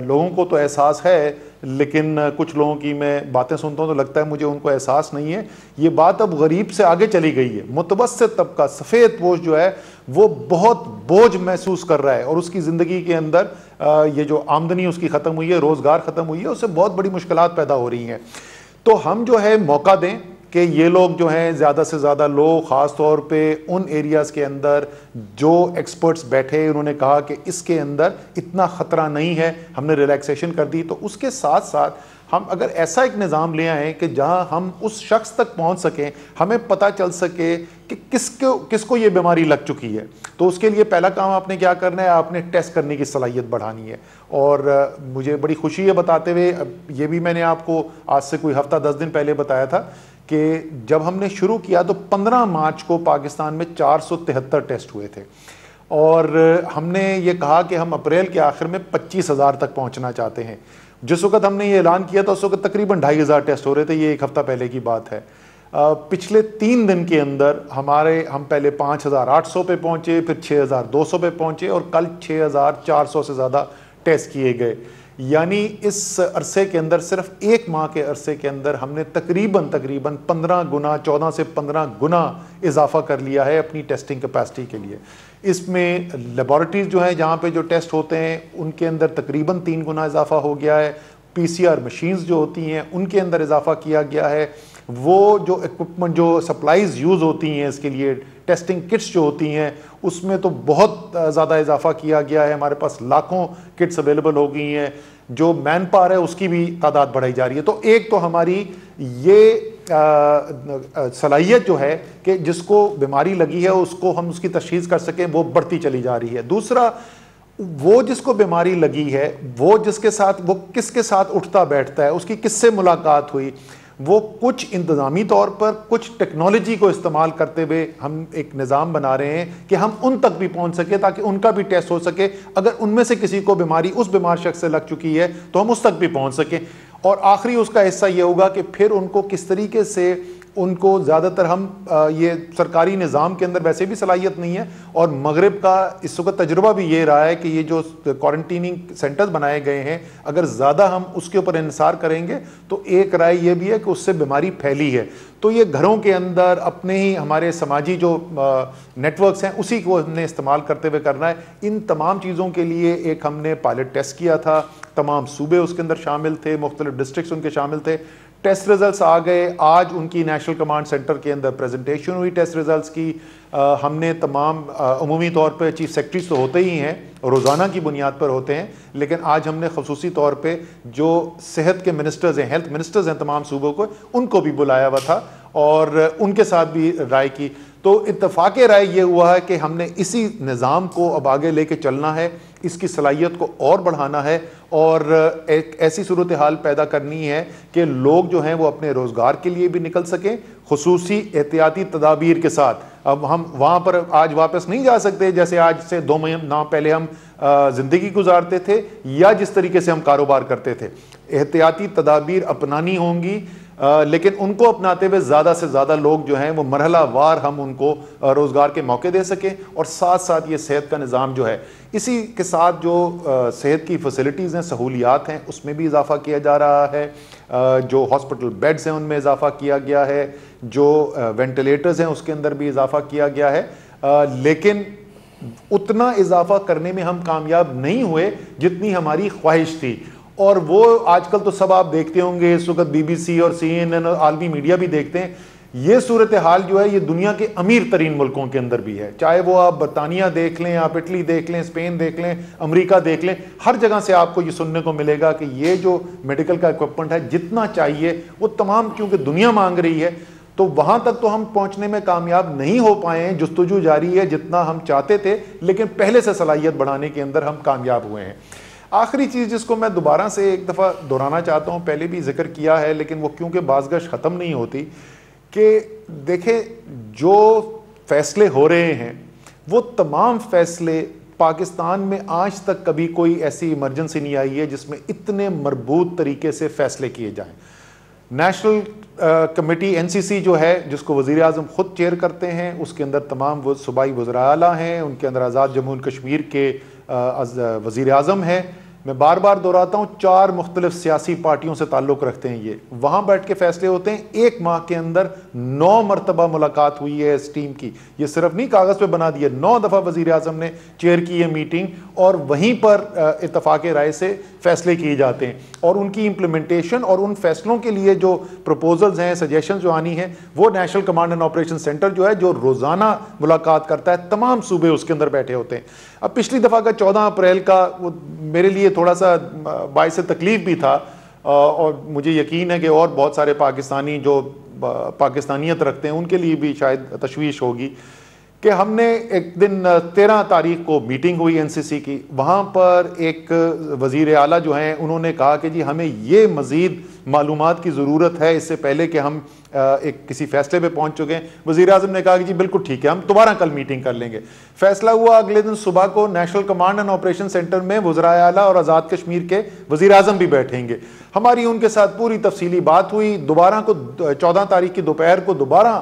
لوگوں کو تو احساس ہے، لیکن کچھ لوگوں کی میں باتیں سنتا ہوں تو لگتا ہے مجھے ان کو احساس نہیں ہے۔ یہ بات اب غریب سے آگے چلی گئی ہے، متوسط طبقہ، سفید پوش جو ہے وہ بہت بوجھ محسوس کر رہا ہے، اور اس کی زندگی کے اندر یہ جو آمدنی اس کی ختم ہوئی ہے، روزگار ختم ہوئی ہے، اس سے بہت بڑی مشکلات پیدا ہو رہی ہیں۔ تو ہم جو ہے موقع دیں کہ یہ لوگ جو ہیں زیادہ سے زیادہ لوگ، خاص طور پہ ان ایریاز کے اندر جو ایکسپرٹس بیٹھے، انہوں نے کہا کہ اس کے اندر اتنا خطرہ نہیں ہے، ہم نے ریلیکسیشن کر دی۔ تو اس کے ساتھ ساتھ ہم اگر ایسا ایک نظام لے آئیں کہ جہاں ہم اس شخص تک پہنچ سکیں، ہمیں پتہ چل سکے کہ کس کو یہ بیماری لگ چکی ہے، تو اس کے لیے پہلا کام آپ نے کیا کرنا ہے، آپ نے ٹیسٹ کرنے کی صلاحیت بڑھانی ہے۔ اور مجھے بڑی خوشی ہے بتاتے ہوئے، یہ بھی میں نے آپ کو آج سے کوئی ہفتہ 10 دن پہلے بتایا تھا کہ جب ہم نے شروع کیا تو 15 مارچ کو پاکستان میں 473 ٹیسٹ ہوئے تھے، اور ہم نے یہ کہا کہ ہم اپریل کے آخر میں 25,000 تک پہنچنا چاہتے ہیں۔ جس وقت ہم نے یہ اعلان کیا تھا اس وقت تقریباً 2,500 ٹیسٹ ہو رہے تھے، یہ ایک ہفتہ پہلے کی بات ہے۔ پچھلے 3 دن کے اندر ہم پہلے 5,800 پہ پہنچے، پھر 6,200 پہ پہنچے، اور کل 6,400 سے زیادہ ٹیسٹ کیے گئے۔ یعنی اس عرصے کے اندر، صرف 1 ماہ کے عرصے کے اندر ہم نے تقریباً 15 گنا، 14 سے 15 گنا اضافہ کر لیا ہے اپنی ٹیسٹنگ کیپیسٹی کے لیے۔ اس میں لیبارٹریز جو ہیں جہاں پہ جو ٹیسٹ ہوتے ہیں ان کے اندر تقریباً 3 گنا اضافہ ہو گیا ہے۔ PCR مشینز جو ہوتی ہیں ان کے اندر اضافہ کیا گیا ہے۔ وہ جو ایکوپمنٹ، جو سپلائز یوز ہوتی ہیں اس کے لیے، ٹیسٹنگ کٹس جو ہوتی ہیں، اس میں تو بہت زیادہ اضافہ کیا گیا ہے۔ ہمارے پاس لاکھوں کٹس اویلیبل ہو گئی ہیں۔ جو مین پاور ہے اس کی بھی تعداد بڑھائی جا رہی ہے۔ تو ایک تو ہماری یہ صلاحیت جو ہے کہ جس کو بیماری لگی ہے اس کو ہم اس کی تشخیص کر سکیں، وہ بڑھتی چلی جا رہی ہے۔ دوسرا، وہ جس کو بیماری لگی ہے، وہ کس کے ساتھ اٹھتا بیٹھتا ہے، اس کی کس سے ملاقات ہوئی، وہ کچھ انتظامی طور پر، کچھ ٹیکنالوجی کو استعمال کرتے ہوئے ہم ایک نظام بنا رہے ہیں کہ ہم ان تک بھی پہنچ سکے تاکہ ان کا بھی ٹیسٹ ہو سکے۔ اگر ان میں سے کسی کو بیماری اس بیمار شخص سے لگ چکی ہے تو ہم اس تک بھی پہنچ سکیں۔ اور آخری اس کا حصہ یہ ہوگا کہ پھر ان کو کس طریقے سے ان کو زیادہ تر ہم یہ سرکاری نظام کے اندر ویسے بھی صلاحیت نہیں ہے، اور مغرب کا اس وقت تجربہ بھی یہ رہا ہے کہ یہ جو کوارنٹیننگ سینٹرز بنائے گئے ہیں، اگر زیادہ ہم اس کے اوپر انحصار کریں گے تو ایک رائے یہ بھی ہے کہ اس سے بیماری پھیلی ہے. تو یہ گھروں کے اندر اپنے ہی ہمارے سماجی جو نیٹ ورکس ہیں اسی کو ہم نے استعمال کرتے ہوئے کرنا ہے. ان تمام چیزوں کے لیے ایک ہم نے پائلٹ ٹیسٹ کیا تھا، تمام صوبے اس کے اندر شامل تھے، مختلف ڈسٹرکٹس ان کے شامل تھے. ٹیسٹ ریزلٹس آ گئے، آج ان کی نیشنل کمانڈ سینٹر کے اندر پریزنٹیشن ہوئی ٹیسٹ ریزلٹس کی. ہم نے تمام عمومی طور پہ چیف سیکرٹریز تو ہوتے ہی ہیں، روزانہ کی بنیاد پر ہوتے ہیں، لیکن آج ہم نے خصوصی طور پہ جو صحت کے منسٹرز ہیں، ہیلتھ منسٹرز ہیں تمام صوبوں کو، ان کو بھی بلایا ہوا تھا اور ان کے ساتھ بھی رائے کی. تو اتفاق رائے یہ ہوا ہے کہ ہم نے اسی نظام کو اب آگے لے کے چلنا ہے، اس کی صلاحیت کو اور بڑھانا ہے، اور ایک ایسی صورتحال پیدا کرنی ہے کہ لوگ جو ہیں وہ اپنے روزگار کے لیے بھی نکل سکیں خصوصی احتیاطی تدابیر کے ساتھ. اب ہم وہاں پر آج واپس نہیں جا سکتے جیسے آج سے 2 ماہ پہلے ہم زندگی گزارتے تھے یا جس طریقے سے ہم کاروبار کرتے تھے. احتیاطی تدابیر اپنانی ہوں گی، لیکن ان کو اپناتے ہوئے زیادہ سے زیادہ لوگ جو ہیں وہ مرحلہ وار ہم ان کو روزگار کے موقع دے سکیں، اور ساتھ ساتھ یہ صحت کا نظام جو ہے اسی کے ساتھ جو صحت کی فیسلٹیز ہیں، سہولیات ہیں، اس میں بھی اضافہ کیا جا رہا ہے. جو ہاسپٹل بیڈز ہیں ان میں اضافہ کیا گیا ہے، جو وینٹیلیٹرز ہیں اس کے اندر بھی اضافہ کیا گیا ہے. لیکن اتنا اضافہ کرنے میں ہم کامیاب نہیں ہوئے جتنی ہماری خواہش تھی. اور وہ آج کل تو سب آپ دیکھتے ہوں گے، اس وقت BBC اور CNN اور عالمی میڈیا بھی دیکھتے ہیں. یہ صورتحال جو ہے یہ دنیا کے امیر ترین ملکوں کے اندر بھی ہے، چاہے وہ آپ برطانیہ دیکھ لیں، آپ اٹلی دیکھ لیں، اسپین دیکھ لیں، امریکہ دیکھ لیں، ہر جگہ سے آپ کو یہ سننے کو ملے گا کہ یہ جو میڈیکل کا اکوپمنٹ ہے جتنا چاہیے وہ تمام، کیونکہ دنیا مانگ رہی ہے، تو وہاں تک تو ہم پہنچنے میں کامیاب نہیں ہو پائے ہیں. جستجو جاری ہے جتنا ہم چاہتے تھے، لیکن پہلے سے صلاحیت بڑھانے کے اندر ہم کامیاب ہوئے ہیں. آخری چیز جس کو میں دوبارہ سے ایک دفعہ دہرانا چاہتا ہوں، پہلے بھی ذکر کیا ہے لیکن وہ کیونکہ بازگشت ختم نہیں ہوتی، کہ دیکھیں جو فیصلے ہو رہے ہیں وہ تمام فیصلے پاکستان میں آج تک کبھی کوئی ایسی ایمرجنسی نہیں آئی ہے جس میں اتنے مربوط طریقے سے فیصلے کیے جائیں. نیشنل کمیٹی NCC جو ہے جس کو وزیر اعظم خود چیئر کرتے ہیں، اس کے اندر تمام وہ صوبائی وزراء اعلیٰ ہیں، ان کے اندر آزاد جموں کشمیر کے وزیر اعظم ہیں. میں بار بار دہراتا ہوں 4 مختلف سیاسی پارٹیوں سے تعلق رکھتے ہیں، یہ وہاں بیٹھ کے فیصلے ہوتے ہیں. 1 ماہ کے اندر 9 مرتبہ ملاقات ہوئی ہے اس ٹیم کی. یہ صرف نہیں کاغذ پہ بنا دیا، 9 دفعہ وزیر اعظم نے چیئر کی ہے میٹنگ، اور وہیں پر اتفاق رائے سے فیصلے کیے جاتے ہیں. اور ان کی امپلیمنٹیشن اور ان فیصلوں کے لیے جو پروپوزلز ہیں، سجیشنز جو آنی ہیں، وہ national command and operation centre جو ہے جو روزانہ ملاقات کرتا ہے، تمام صوبے اس کے اندر بیٹھے ہوتے ہیں. اب پچھلی دفعہ کا 14 اپریل کا وہ میرے لیے تھوڑا سا باعث تکلیف بھی تھا، اور مجھے یقین ہے کہ اور بہت سارے پاکستانی جو پاکستانیت رکھتے ہیں ان کے لیے بھی شاید تشویش ہوگی، کہ ہم نے ایک دن 13 تاریخ کو میٹنگ ہوئی NCC کی. وہاں پر ایک وزیر اعلیٰ جو ہیں انہوں نے کہا کہ جی ہمیں یہ مزید معلومات کی ضرورت ہے اس سے پہلے کہ ہم ایک کسی فیصلے پہ پہنچ چکے ہیں. وزیر اعظم نے کہا کہ جی بالکل ٹھیک ہے، ہم دوبارہ کل میٹنگ کر لیں گے. فیصلہ ہوا اگلے دن صبح کو national command and operation centre میں وزرائے اعلیٰ اور آزاد کشمیر کے وزیر اعظم بھی بیٹھیں گے. ہماری ان کے ساتھ پوری تفصیلی بات ہوئی. دوبارہ کو 14 تاریخ کی دوپہر کو دوبارہ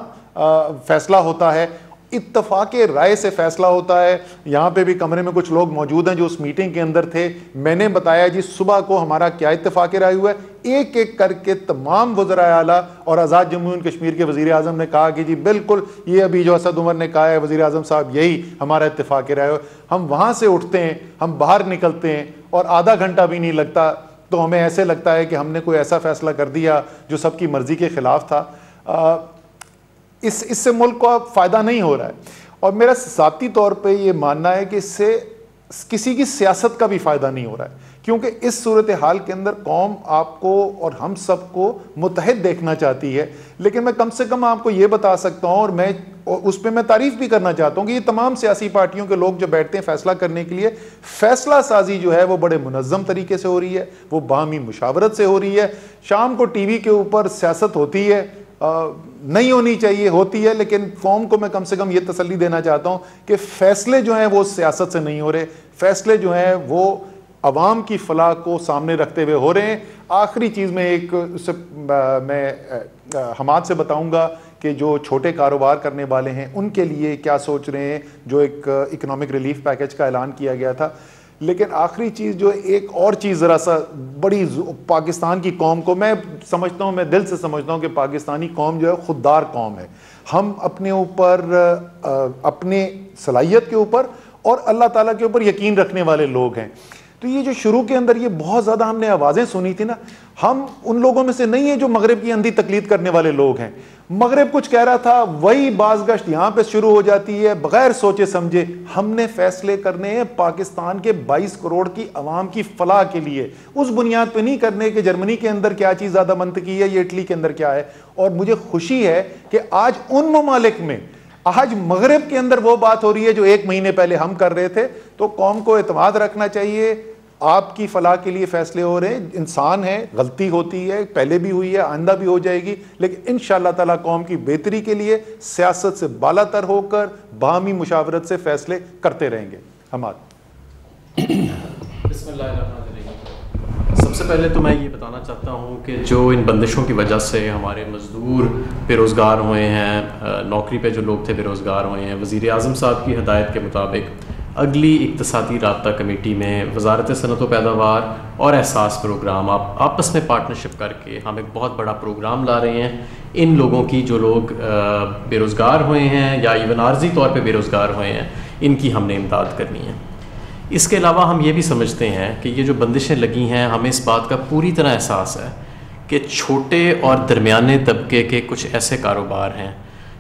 فیصلہ ہوتا ہے، اتفاق رائے سے فیصلہ ہوتا ہے. یہاں پہ بھی کمرے میں کچھ لوگ موجود ہیں جو اس میٹنگ کے اندر تھے. میں نے بتایا جی صبح کو ہمارا کیا اتفاق رائے ہوا ہے. ایک ایک کر کے تمام وزرائے اعلیٰ اور آزاد جموں کشمیر کے وزیر اعظم نے کہا کہ جی بالکل یہ ابھی جو اسد عمر نے کہا ہے وزیر اعظم صاحب، یہی ہمارا اتفاق رائے ہوا. ہم وہاں سے اٹھتے ہیں، ہم باہر نکلتے ہیں، اور آدھا گھنٹہ بھی نہیں لگتا تو ہمیں ایسے لگتا ہے کہ ہم نے کوئی ایسا فیصلہ کر دیا جو سب کی مرضی کے خلاف تھا. اس سے ملک کو اب فائدہ نہیں ہو رہا ہے. اور میرا ذاتی طور پہ یہ ماننا ہے کہ اس سے کسی کی سیاست کا بھی فائدہ نہیں ہو رہا ہے، کیونکہ اس صورتحال کے اندر قوم آپ کو اور ہم سب کو متحد دیکھنا چاہتی ہے. لیکن میں کم سے کم آپ کو یہ بتا سکتا ہوں، اور میں اس پہ میں تعریف بھی کرنا چاہتا ہوں کہ یہ تمام سیاسی پارٹیوں کے لوگ جو بیٹھتے ہیں فیصلہ کرنے کے لیے، فیصلہ سازی جو ہے وہ بڑے منظم طریقے سے ہو رہی ہے، وہ باہمی مشاورت سے ہو رہی ہے. شام کو ٹی وی کے اوپر سیاست ہوتی ہے، نہیں ہونی چاہیے، ہوتی ہے، لیکن قوم کو میں کم سے کم یہ تسلی دینا چاہتا ہوں کہ فیصلے جو ہیں وہ سیاست سے نہیں ہو رہے. فیصلے جو ہیں وہ عوام کی فلاح کو سامنے رکھتے ہوئے ہو رہے ہیں. آخری چیز میں میں حماد سے بتاؤں گا کہ جو چھوٹے کاروبار کرنے والے ہیں ان کے لیے کیا سوچ رہے ہیں, جو ایک اکنامک ریلیف پیکج کا اعلان کیا گیا تھا. لیکن آخری چیز جو ایک اور چیز ذرا سا بڑی پاکستان کی قوم کو میں سمجھتا ہوں, میں دل سے سمجھتا ہوں کہ پاکستانی قوم جو ہے خوددار قوم ہے. ہم اپنے اوپر, اپنے صلاحیت کے اوپر اور اللہ تعالیٰ کے اوپر یقین رکھنے والے لوگ ہیں. تو یہ جو شروع کے اندر یہ بہت زیادہ ہم نے آوازیں سنی تھی نا, ہم ان لوگوں میں سے نہیں ہیں جو مغرب کی اندھی تقلید کرنے والے لوگ ہیں. مغرب کچھ کہہ رہا تھا, وہی باز گشت یہاں پہ شروع ہو جاتی ہے بغیر سوچے سمجھے. ہم نے فیصلے کرنے ہیں پاکستان کے 22 کروڑ کی عوام کی فلاح کے لیے, اس بنیاد پہ نہیں کرنے کہ جرمنی کے اندر کیا چیز زیادہ منطقی ہے یا اٹلی کے اندر کیا ہے. اور مجھے خوشی ہے کہ آج ان ممالک میں, آج مغرب کے اندر وہ بات ہو رہی ہے جو 1 مہینے پہلے ہم کر رہے تھے. تو قوم کو اعتماد رکھنا چاہیے, آپ کی فلاح کے لیے فیصلے ہو رہے ہیں. انسان ہے, غلطی ہوتی ہے, پہلے بھی ہوئی ہے, آئندہ بھی ہو جائے گی, لیکن انشاءاللہ تعالیٰ قوم کی بہتری کے لیے سیاست سے بالا تر ہو کر باہمی مشاورت سے فیصلے کرتے رہیں گے. حماد. بسم اللہ الرحمن الرحیم. سب سے پہلے تو میں یہ بتانا چاہتا ہوں کہ جو ان بندشوں کی وجہ سے ہمارے مزدور بے روزگار ہوئے ہیں, نوکری پہ جو لوگ تھے بے روزگار ہوئے ہیں, وزیر اعظم صاحب کی ہدایت کے مطابق اگلی اقتصادی رابطہ کمیٹی میں وزارت صنعت و پیداوار اور احساس پروگرام آپ آپس میں پارٹنرشپ کر کے ہم ایک بہت بڑا پروگرام لا رہے ہیں. ان لوگوں کی جو لوگ بے روزگار ہوئے ہیں یا ایون عارضی طور پہ بے روزگار ہوئے ہیں, ان کی ہم نے امداد کرنی ہے. اس کے علاوہ ہم یہ بھی سمجھتے ہیں کہ یہ جو بندشیں لگی ہیں, ہمیں اس بات کا پوری طرح احساس ہے کہ چھوٹے اور درمیانے طبقے کے کچھ ایسے کاروبار ہیں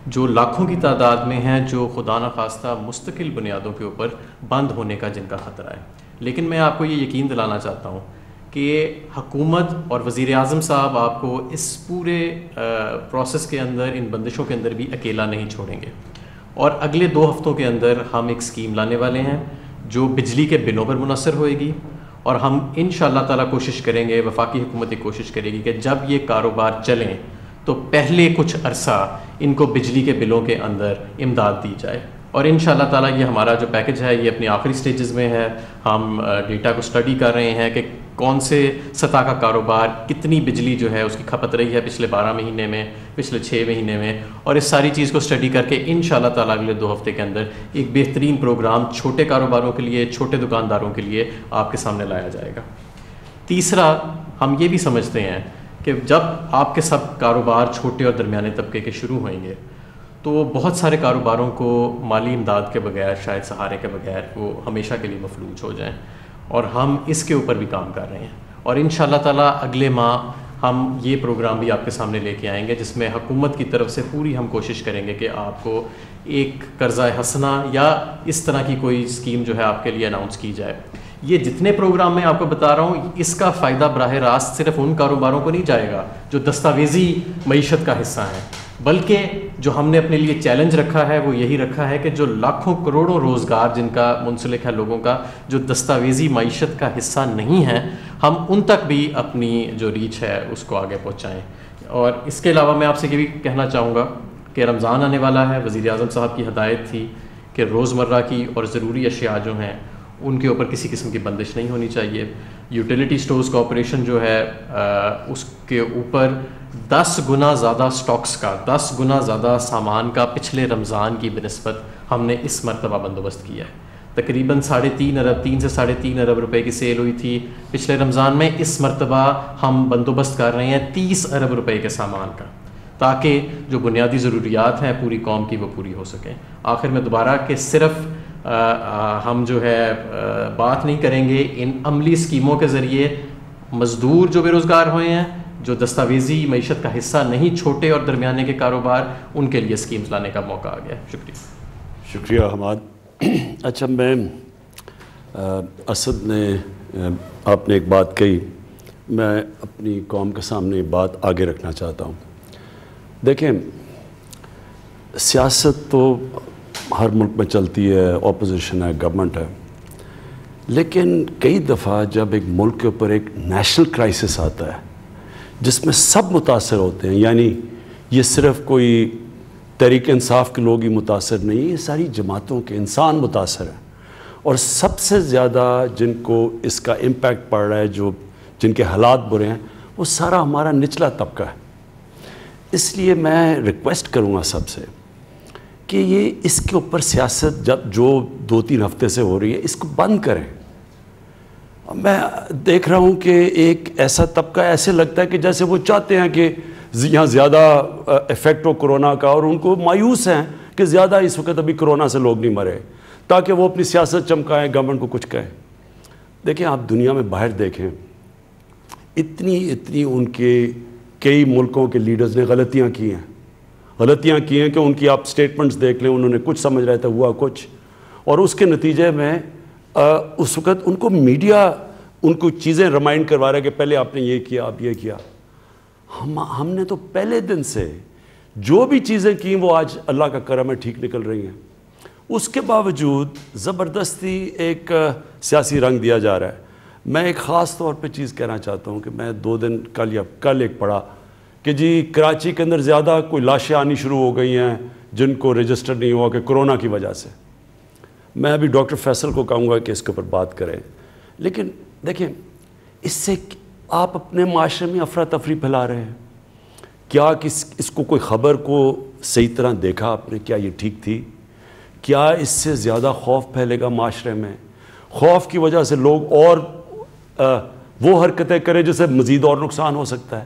جو لاکھوں کی تعداد میں ہیں, جو خدا نخواستہ مستقل بنیادوں کے اوپر بند ہونے کا جن کا خطرہ ہے. لیکن میں آپ کو یہ یقین دلانا چاہتا ہوں کہ حکومت اور وزیر اعظم صاحب آپ کو اس پورے پروسیس کے اندر, ان بندشوں کے اندر بھی اکیلا نہیں چھوڑیں گے. اور اگلے 2 ہفتوں کے اندر ہم ایک اسکیم لانے والے ہیں جو بجلی کے بلوں پر منحصر ہوئے گی, اور ہم انشاءاللہ تعالیٰ کوشش کریں گے, وفاقی حکومت کوشش کرے گی کہ جب یہ کاروبار چلیں تو پہلے کچھ عرصہ ان کو بجلی کے بلوں کے اندر امداد دی جائے. اور انشاءاللہ تعالیٰ یہ ہمارا جو پیکج ہے یہ اپنی آخری سٹیجز میں ہے. ہم ڈیٹا کو سٹڈی کر رہے ہیں کہ کون سے سطح کا کاروبار کتنی بجلی جو ہے اس کی کھپت رہی ہے پچھلے 12 مہینے میں, پچھلے 6 مہینے میں, اور اس ساری چیز کو سٹڈی کر کے انشاءاللہ تعالیٰ اگلے 2 ہفتے کے اندر ایک بہترین پروگرام چھوٹے کاروباروں کے لیے, چھوٹے دکانداروں کے لیے آپ کے سامنے لایا جائے گا. تیسرا, ہم یہ بھی سمجھتے ہیں کہ جب آپ کے سب کاروبار چھوٹے اور درمیانے طبقے کے شروع ہوئیں گے تو بہت سارے کاروباروں کو مالی امداد کے بغیر, شاید سہارے کے بغیر, وہ ہمیشہ کے لیے مفلوج ہو جائیں. اور ہم اس کے اوپر بھی کام کر رہے ہیں, اور انشاءاللہ تعالیٰ اگلے ماہ ہم یہ پروگرام بھی آپ کے سامنے لے کے آئیں گے جس میں حکومت کی طرف سے پوری ہم کوشش کریں گے کہ آپ کو ایک قرضہ حسنہ یا اس طرح کی کوئی اسکیم جو ہے آپ کے لیے اناؤنس کی جائے. یہ جتنے پروگرام میں آپ کو بتا رہا ہوں, اس کا فائدہ براہ راست صرف ان کاروباروں کو نہیں جائے گا جو دستاویزی معیشت کا حصہ ہیں, بلکہ جو ہم نے اپنے لیے چیلنج رکھا ہے وہ یہی رکھا ہے کہ جو لاکھوں کروڑوں روزگار جن کا منسلک ہے لوگوں کا, جو دستاویزی معیشت کا حصہ نہیں ہیں, ہم ان تک بھی اپنی جو ریچ ہے اس کو آگے پہنچائیں. اور اس کے علاوہ میں آپ سے یہ بھی کہنا چاہوں گا کہ رمضان آنے والا ہے. وزیر اعظم صاحب کی ہدایت تھی کہ روزمرہ کی اور ضروری اشیاء جو ہیں ان کے اوپر کسی قسم کی بندش نہیں ہونی چاہیے. یوٹیلیٹی سٹورز کارپوریشن جو ہے اس کے اوپر 10 گنا زیادہ سٹاکس کا, 10 گنا زیادہ سامان کا پچھلے رمضان کی بنسبت ہم نے اس مرتبہ بندوبست کیا ہے. تقریباً 3.5 ارب 3 سے 3.5 ارب روپے کی سیل ہوئی تھی پچھلے رمضان میں. اس مرتبہ ہم بندوبست کر رہے ہیں 30 ارب روپے کے سامان کا, تاکہ جو بنیادی ضروریات ہیں پوری قوم کی وہ پوری ہو سکیں. آخر میں دوبارہ کہ صرف ہم جو ہے بات نہیں کریں گے, ان عملی اسکیموں کے ذریعے مزدور جو بے روزگار ہوئے ہیں, جو دستاویزی معیشت کا حصہ نہیں, چھوٹے اور درمیانے کے کاروبار, ان کے لیے اسکیمز لانے کا موقع آ گیا. شکریہ حماد. اچھا, میں اسد نے آپ نے ایک بات کہی, میں اپنی قوم کے سامنے بات آگے رکھنا چاہتا ہوں. دیکھیں, سیاست تو ہر ملک میں چلتی ہے, اپوزیشن ہے, گورنمنٹ ہے, لیکن کئی دفعہ جب ایک ملک کے اوپر ایک نیشنل کرائسس آتا ہے جس میں سب متاثر ہوتے ہیں, یعنی یہ صرف کوئی تحریک انصاف کے لوگ ہی متاثر نہیں, یہ ساری جماعتوں کے انسان متاثر ہیں, اور سب سے زیادہ جن کو اس کا امپیکٹ پڑ رہا ہے, جن کے حالات برے ہیں, وہ سارا ہمارا نچلا طبقہ ہے. اس لیے میں ریکویسٹ کروں گا سب سے کہ یہ اس کے اوپر سیاست جو 2-3 ہفتے سے ہو رہی ہے, اس کو بند کریں. میں دیکھ رہا ہوں کہ ایک ایسا طبقہ ایسے لگتا ہے کہ جیسے وہ چاہتے ہیں کہ یہاں زیادہ افیکٹ ہو کرونا کا, اور ان کو مایوس ہیں کہ زیادہ اس وقت ابھی کرونا سے لوگ نہیں مرے, تاکہ وہ اپنی سیاست چمکائیں, گورنمنٹ کو کچھ کہیں. دیکھیں آپ دنیا میں باہر دیکھیں, اتنی ان کے کئی ملکوں کے لیڈرز نے غلطیاں کی ہیں کہ ان کی آپ سٹیٹمنٹس دیکھ لیں, انہوں نے کچھ سمجھ رہے تھے, ہوا کچھ, اور اس کے نتیجے میں اس وقت ان کو میڈیا ان کو چیزیں ریمائنڈ کروا رہا ہے کہ پہلے آپ نے یہ کیا, آپ یہ کیا. ہم نے تو پہلے دن سے جو بھی چیزیں کی وہ آج اللہ کا کرم ہے ٹھیک نکل رہی ہیں. اس کے باوجود زبردستی ایک سیاسی رنگ دیا جا رہا ہے. میں ایک خاص طور پہ چیز کہنا چاہتا ہوں کہ میں 2 دن کل ایک پڑھا کہ جی کراچی کے اندر زیادہ کوئی لاشیں آنی شروع ہو گئی ہیں جن کو رجسٹر نہیں ہوا کہ کرونا کی وجہ سے. میں ابھی ڈاکٹر فیصل کو کہوں گا کہ اس کے اوپر بات کریں, لیکن دیکھیں اس سے آپ اپنے معاشرے میں افراتفری پھیلا رہے ہیں. کیا اس کو کوئی خبر کو صحیح طرح دیکھا آپ نے, کیا یہ ٹھیک تھی؟ کیا اس سے زیادہ خوف پھیلے گا معاشرے میں؟ خوف کی وجہ سے لوگ اور وہ حرکتیں کریں جس سے مزید اور نقصان ہو سکتا ہے.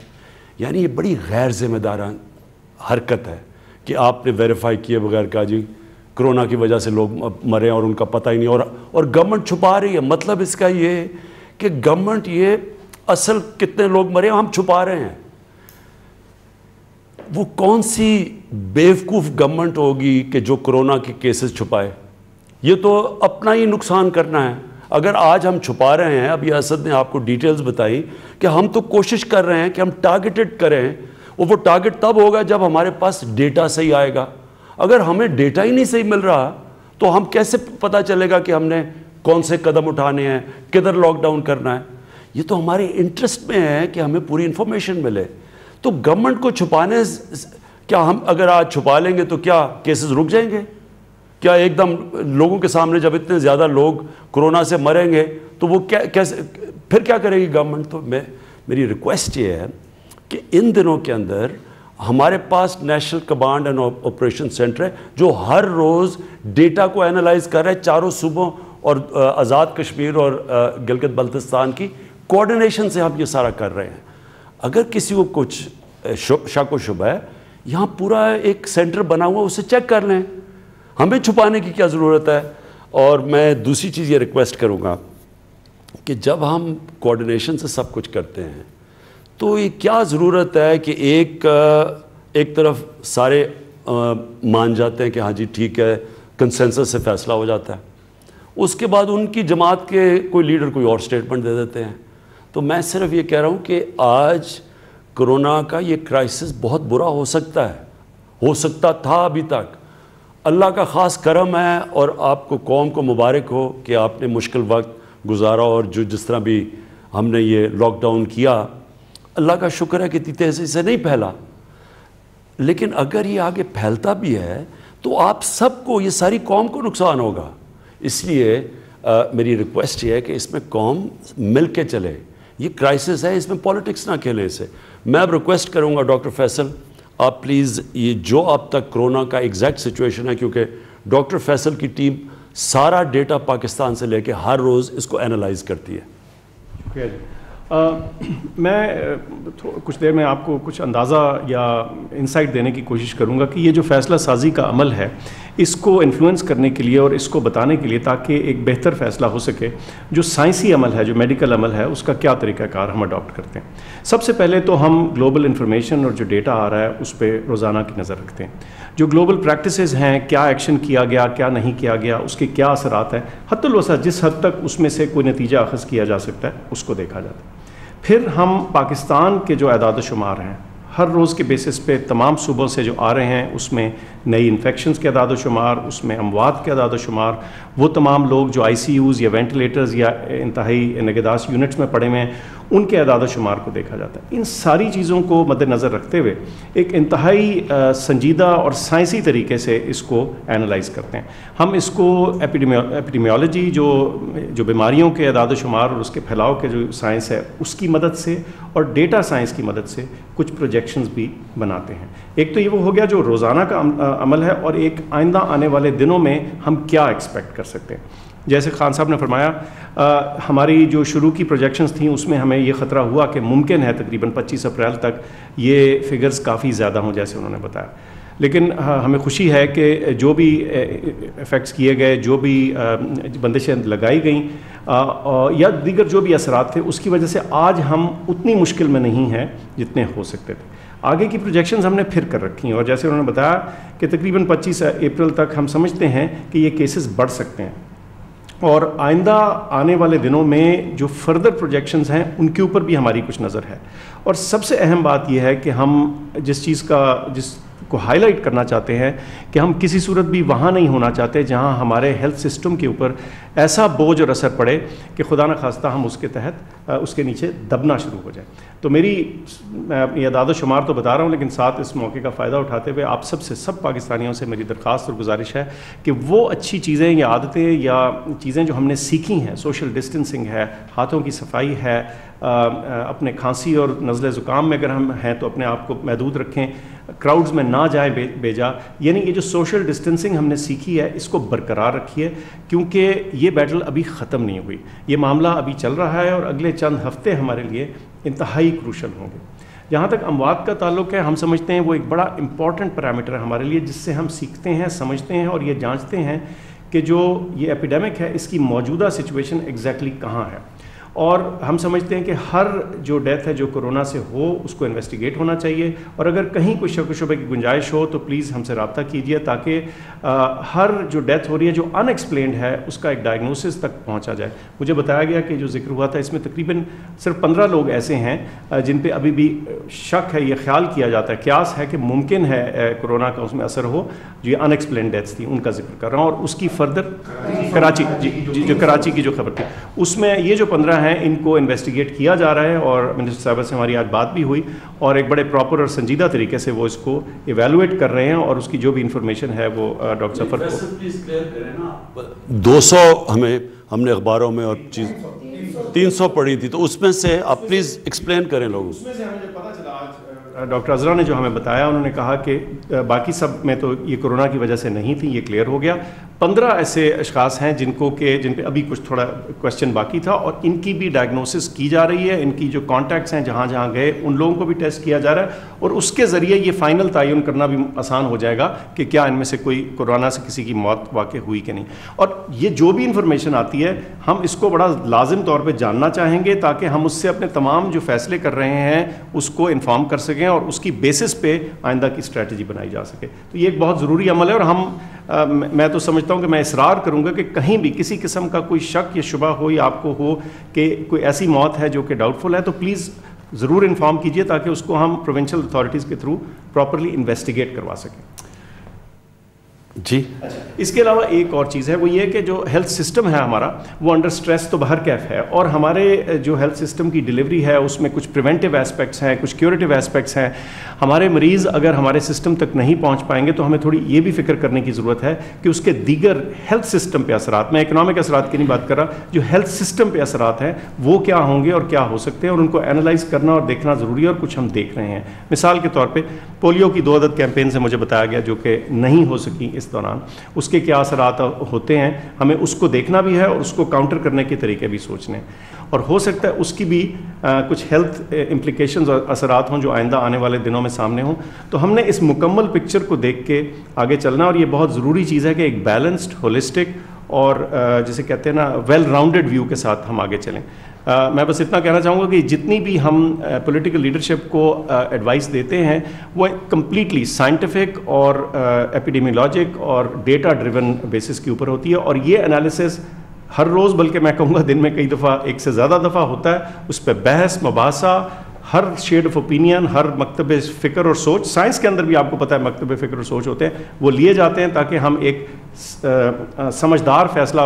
یعنی یہ بڑی غیر ذمہ دارانہ حرکت ہے کہ آپ نے ویریفائی کیے بغیر کہا جی کرونا کی وجہ سے لوگ مرے اور ان کا پتہ ہی نہیں, اور گورنمنٹ چھپا رہی ہے. مطلب اس کا یہ ہے کہ گورنمنٹ یہ اصل کتنے لوگ مرے ہم چھپا رہے ہیں. وہ کون سی بیوقوف گورنمنٹ ہوگی کہ جو کرونا کے کیسز چھپائے؟ یہ تو اپنا ہی نقصان کرنا ہے. اگر آج ہم چھپا رہے ہیں, ابھی اسد نے آپ کو ڈیٹیلز بتائی کہ ہم تو کوشش کر رہے ہیں کہ ہم ٹارگیٹڈ کریں, اور وہ ٹارگیٹ تب ہوگا جب ہمارے پاس ڈیٹا صحیح آئے گا. اگر ہمیں ڈیٹا ہی نہیں صحیح مل رہا تو ہم کیسے پتہ چلے گا کہ ہم نے کون سے قدم اٹھانے ہیں, کدھر لاک ڈاؤن کرنا ہے؟ یہ تو ہمارے انٹرسٹ میں ہے کہ ہمیں پوری انفارمیشن ملے. تو گورنمنٹ کو چھپانے, کیا ہم اگر آج چھپا لیں گے تو کیا کیسز رک جائیں گے؟ کیا ایک دم لوگوں کے سامنے جب اتنے زیادہ لوگ کرونا سے مریں گے تو وہ کیسے پھر کیا کرے گی گورنمنٹ؟ تو میری ریکویسٹ یہ ہے کہ ان دنوں کے اندر ہمارے پاس national command and operation centre ہے جو ہر روز ڈیٹا کو اینالائز کر رہا ہے. 4 صوبوں اور آزاد کشمیر اور گلگت بلتستان کی کوآرڈینیشن سے ہم یہ سارا کر رہے ہیں. اگر کسی کو کچھ شک و شبہ ہے, یہاں پورا ایک سینٹر بنا ہوا, اسے چیک کر لیں. ہمیں چھپانے کی کیا ضرورت ہے؟ اور میں دوسری چیز یہ ریکویسٹ کروں گا کہ جب ہم کوآرڈینیشن سے سب کچھ کرتے ہیں تو یہ کیا ضرورت ہے کہ ایک طرف سارے مان جاتے ہیں کہ ہاں جی ٹھیک ہے, کنسنسس سے فیصلہ ہو جاتا ہے, اس کے بعد ان کی جماعت کے کوئی لیڈر کوئی اور سٹیٹمنٹ دے دیتے ہیں. تو میں صرف یہ کہہ رہا ہوں کہ آج کرونا کا یہ کرائسس بہت برا ہو سکتا ہے, ہو سکتا تھا ابھی تک. اللہ کا خاص کرم ہے, اور آپ کو قوم کو مبارک ہو کہ آپ نے مشکل وقت گزارا, اور جس طرح بھی ہم نے یہ لاک ڈاؤن کیا, اللہ کا شکر ہے کہ اتنی تیزی سے نہیں پھیلا. لیکن اگر یہ آگے پھیلتا بھی ہے تو آپ سب کو, یہ ساری قوم کو نقصان ہوگا. اس لیے میری ریکویسٹ یہ ہے کہ اس میں قوم مل کے چلے. یہ کرائسس ہے, اس میں پالیٹکس نہ کھیلیں اسے. میں اب ریکویسٹ کروں گا ڈاکٹر فیصل, آپ پلیز یہ جو اب تک کرونا کا ایگزیکٹ سچویشن ہے, کیونکہ ڈاکٹر فیصل کی ٹیم سارا ڈیٹا پاکستان سے لے کے ہر روز اس کو اینالائز کرتی ہے. شکریہ جی. میں کچھ دیر میں آپ کو کچھ اندازہ یا انسائٹ دینے کی کوشش کروں گا کہ یہ جو فیصلہ سازی کا عمل ہے اس کو انفلوئنس کرنے کے لیے اور اس کو بتانے کے لیے تاکہ ایک بہتر فیصلہ ہو سکے, جو سائنسی عمل ہے, جو میڈیکل عمل ہے, اس کا کیا طریقہ کار ہم اڈاپٹ کرتے ہیں. سب سے پہلے تو ہم گلوبل انفارمیشن اور جو ڈیٹا آ رہا ہے اس پہ روزانہ کی نظر رکھتے ہیں. جو گلوبل پریکٹسز ہیں, کیا ایکشن کیا گیا, کیا نہیں کیا گیا, اس کے کیا اثرات ہیں, حتی الوسع جس حد تک اس میں سے کوئی نتیجہ اخذ کیا جا سکتا ہے اس کو دیکھا جاتا ہے. پھر ہم پاکستان کے جو اعداد و شمار ہیں ہر روز کے بیسس پہ تمام صوبوں سے جو آ رہے ہیں اس میں نئی انفیکشنز کے اعداد و شمار، اس میں اموات کے اعداد و شمار، وہ تمام لوگ جو آئی سی یوز یا وینٹیلیٹرز یا انتہائی نگہداشت یونٹس میں پڑے ہوئے ہیں ان کے اعداد و شمار کو دیکھا جاتا ہے۔ ان ساری چیزوں کو مد نظر رکھتے ہوئے ایک انتہائی سنجیدہ اور سائنسی طریقے سے اس کو اینالائز کرتے ہیں۔ ہم اس کو ایپیڈیمیولوجی جو بیماریوں کے اعداد و شمار اور اس کے پھیلاؤ کے جو سائنس ہے اس کی مدد سے اور ڈیٹا سائنس کی مدد سے کچھ پروجیکشنز بھی بناتے ہیں۔ ایک تو یہ وہ ہو گیا جو روزانہ کا عمل ہے، اور ایک آئندہ آنے والے دنوں میں ہم کیا ایکسپیکٹ کر سکتے ہیں۔ جیسے خان صاحب نے فرمایا، ہماری جو شروع کی پروجیکشنز تھیں اس میں ہمیں یہ خطرہ ہوا کہ ممکن ہے تقریباً 25 اپریل تک یہ فگرز کافی زیادہ ہوں جیسے انہوں نے بتایا، لیکن ہمیں خوشی ہے کہ جو بھی ایفیکٹس کیے گئے، جو بھی بندشیں لگائی گئیں یا دیگر جو بھی اثرات تھے، اس کی وجہ سے آج ہم اتنی مشکل میں نہیں ہیں جتنے ہو سکتے تھے۔ آگے کی پروجیکشنز ہم نے پھر کر رکھی ہیں، اور جیسے انہوں نے بتایا کہ تقریباً 25 اپریل تک ہم سمجھتے ہیں کہ یہ کیسز بڑھ سکتے ہیں، اور آئندہ آنے والے دنوں میں جو فردر پروجیکشنز ہیں ان کے اوپر بھی ہماری کچھ نظر ہے۔ اور سب سے اہم بات یہ ہے کہ ہم جس کو ہائی لائٹ کرنا چاہتے ہیں کہ ہم کسی صورت بھی وہاں نہیں ہونا چاہتے جہاں ہمارے ہیلتھ سسٹم کے اوپر ایسا بوجھ اور اثر پڑے کہ خدا نخواستہ ہم اس کے نیچے دبنا شروع ہو جائے۔ تو میں یہ اعداد و شمار تو بتا رہا ہوں، لیکن ساتھ اس موقع کا فائدہ اٹھاتے ہوئے آپ سب پاکستانیوں سے میری درخواست اور گزارش ہے کہ وہ اچھی چیزیں یا عادتیں یا چیزیں جو ہم نے سیکھی ہیں، سوشل ڈسٹنسنگ ہے، ہاتھوں کی صفائی ہے، اپنے کھانسی اور نزلے زکام میں اگر ہم ہیں تو اپنے آپ کو محدود رکھیں، کراؤڈز میں نہ جائیں بیجا، یعنی یہ جو سوشل ڈسٹنسنگ ہم نے سیکھی ہے اس کو برقرار رکھیے، کیونکہ یہ بیٹل ابھی ختم نہیں ہوئی، یہ معاملہ ابھی چل رہا ہے اور اگلے چند ہفتے ہمارے لیے انتہائی کروشل ہوں گے۔ جہاں تک اموات کا تعلق ہے، ہم سمجھتے ہیں وہ ایک بڑا امپورٹنٹ پیرامیٹر ہے ہمارے لیے، جس سے ہم سیکھتے ہیں، سمجھتے ہیں اور یہ جانچتے ہیں کہ جو یہ ایپیڈیمک ہے اس کی موجودہ سچویشن ایگزیکٹلی کہاں ہے۔ اور ہم سمجھتے ہیں کہ ہر جو ڈیتھ ہے جو کورونا سے ہو اس کو انویسٹیگیٹ ہونا چاہیے، اور اگر کہیں کوئی شک و شبہ کی گنجائش ہو تو پلیز ہم سے رابطہ کیجیے، تاکہ ہر جو ڈیتھ ہو رہی ہے جو ان ایکسپلینڈ ہے اس کا ایک ڈائگنوسس تک پہنچا جائے۔ مجھے بتایا گیا کہ جو ذکر ہوا تھا اس میں تقریباً صرف 15 لوگ ایسے ہیں جن پہ ابھی بھی شک ہے، یہ خیال کیا جاتا ہے، قیاس ہے کہ ممکن ہے کورونا کا اس میں اثر ہو، جو یہ ان ایکسپلینڈ ڈیتھس تھیں ان کا ذکر کر رہا ہوں۔ اور اس کی فردر کراچی جو کراچی کی جو خبر تھی اس میں یہ جو 15 ہیں ان کو انویسٹیگیٹ کیا جا رہا ہے، اور منسٹر صاحبہ سے ہماری آج بات بھی ہوئی اور ایک بڑے پراپر اور سنجیدہ طریقے سے وہ اس کو ایویلویٹ کر رہے ہیں، اور اس کی جو بھی انفارمیشن ہے وہ ڈاکٹر سفر کو 200 ہم نے اخباروں میں اور چیز 300 پڑھی تھی، تو اس میں سے آپ پلیز ایکسپلین کریں لوگوں کو۔ اس میں سے ہمیں جو پتہ چلا آج ڈاکٹر عذرا نے جو ہمیں بتایا، انہوں نے کہا کہ باقی سب میں تو یہ کورونا کی وجہ سے نہیں تھی، یہ کلیئر ہو گیا۔ 15 ایسے اشخاص ہیں جن پہ ابھی کچھ تھوڑا کوشچن باقی تھا، اور ان کی بھی ڈائگنوسس کی جا رہی ہے، ان کی جو کانٹیکٹس ہیں جہاں جہاں گئے ان لوگوں کو بھی ٹیسٹ کیا جا رہا ہے، اور اس کے ذریعے یہ فائنل تعین کرنا بھی آسان ہو جائے گا کہ کیا ان میں سے کوئی کورونا سے کسی کی موت واقع ہوئی کہ نہیں۔ اور یہ جو بھی انفارمیشن آتی ہے ہم اس کو بڑا لازم طور پہ جاننا چاہیں گے، تاکہ ہم اس سے اپنے تمام جو فیصلے کر رہے ہیں اس کو انفارم کر سکیں اور اس کی بیسس پہ آئندہ کی اسٹریٹجی بنائی جا سکے۔ تو یہ ایک بہت ضروری عمل ہے، اور میں تو سمجھتا ہوں کہ میں اصرار کروں گا کہ کہیں بھی کسی قسم کا کوئی شک یا شبہ ہو یا آپ کو ہو کہ کوئی ایسی موت ہے جو کہ ڈاؤٹ فل ہے، تو پلیز ضرور انفارم کیجیے، تاکہ اس کو ہم پروونشل اتھارٹیز کے تھرو پراپرلی انویسٹیگیٹ کروا سکیں۔ جی اس کے علاوہ ایک اور چیز ہے، وہ یہ کہ جو ہیلتھ سسٹم ہے ہمارا وہ انڈر سٹریس تو بہر کیف ہے، اور ہمارے جو ہیلتھ سسٹم کی ڈیلیوری ہے اس میں کچھ پریونٹیو ایسپیکٹس ہیں، کچھ کیوریٹیو ایسپیکٹس ہیں۔ ہمارے مریض اگر ہمارے سسٹم تک نہیں پہنچ پائیں گے تو ہمیں تھوڑی یہ بھی فکر کرنے کی ضرورت ہے کہ اس کے دیگر ہیلتھ سسٹم پہ اثرات، میں اکنامک اثرات کی نہیں بات کر رہا، جو ہیلتھ سسٹم پہ اثرات ہیں وہ کیا ہوں گے اور کیا ہو سکتے ہیں، اور ان کو اینالائز کرنا اور دیکھنا ضروری ہے، اور کچھ ہم دیکھ رہے ہیں۔ مثال کے طور پہ پولیو کی 2 عدد کیمپین سے مجھے بتایا گیا جو کہ نہیں ہو سکی اس دوران، اس کے کیا اثرات ہوتے ہیں ہمیں اس کو دیکھنا بھی ہے اور اس کو کاؤنٹر کرنے کے طریقے بھی سوچنے، اور ہو سکتا ہے اس کی بھی کچھ ہیلتھ امپلیکیشنز اور اثرات ہوں جو آئندہ آنے والے دنوں میں سامنے ہوں۔ تو ہم نے اس مکمل پکچر کو دیکھ کے آگے چلنا، اور یہ بہت ضروری چیز ہے کہ ایک بیلنسڈ، ہولسٹک اور جسے کہتے ہیں نا ویل راؤنڈڈ ویو کے ساتھ ہم آگے چلیں۔ میں بس اتنا کہنا چاہوں گا کہ جتنی بھی ہم پولیٹیکل لیڈرشپ کو ایڈوائس دیتے ہیں وہ کمپلیٹلی سائنٹیفک اور ایپیڈیمیولوجک اور ڈیٹا ڈریون بیسس کے اوپر ہوتی ہے، اور یہ انالیسس ہر روز، بلکہ میں کہوں گا دن میں کئی دفعہ، ایک سے زیادہ دفعہ ہوتا ہے، اس پہ بحث مباحثہ ہر شیڈ آف اوپینین، ہر مکتب فکر اور سوچ، سائنس کے اندر بھی آپ کو پتہ ہے مکتب فکر اور سوچ ہوتے ہیں، وہ لیے جاتے ہیں تاکہ ہم ایک سمجھدار فیصلہ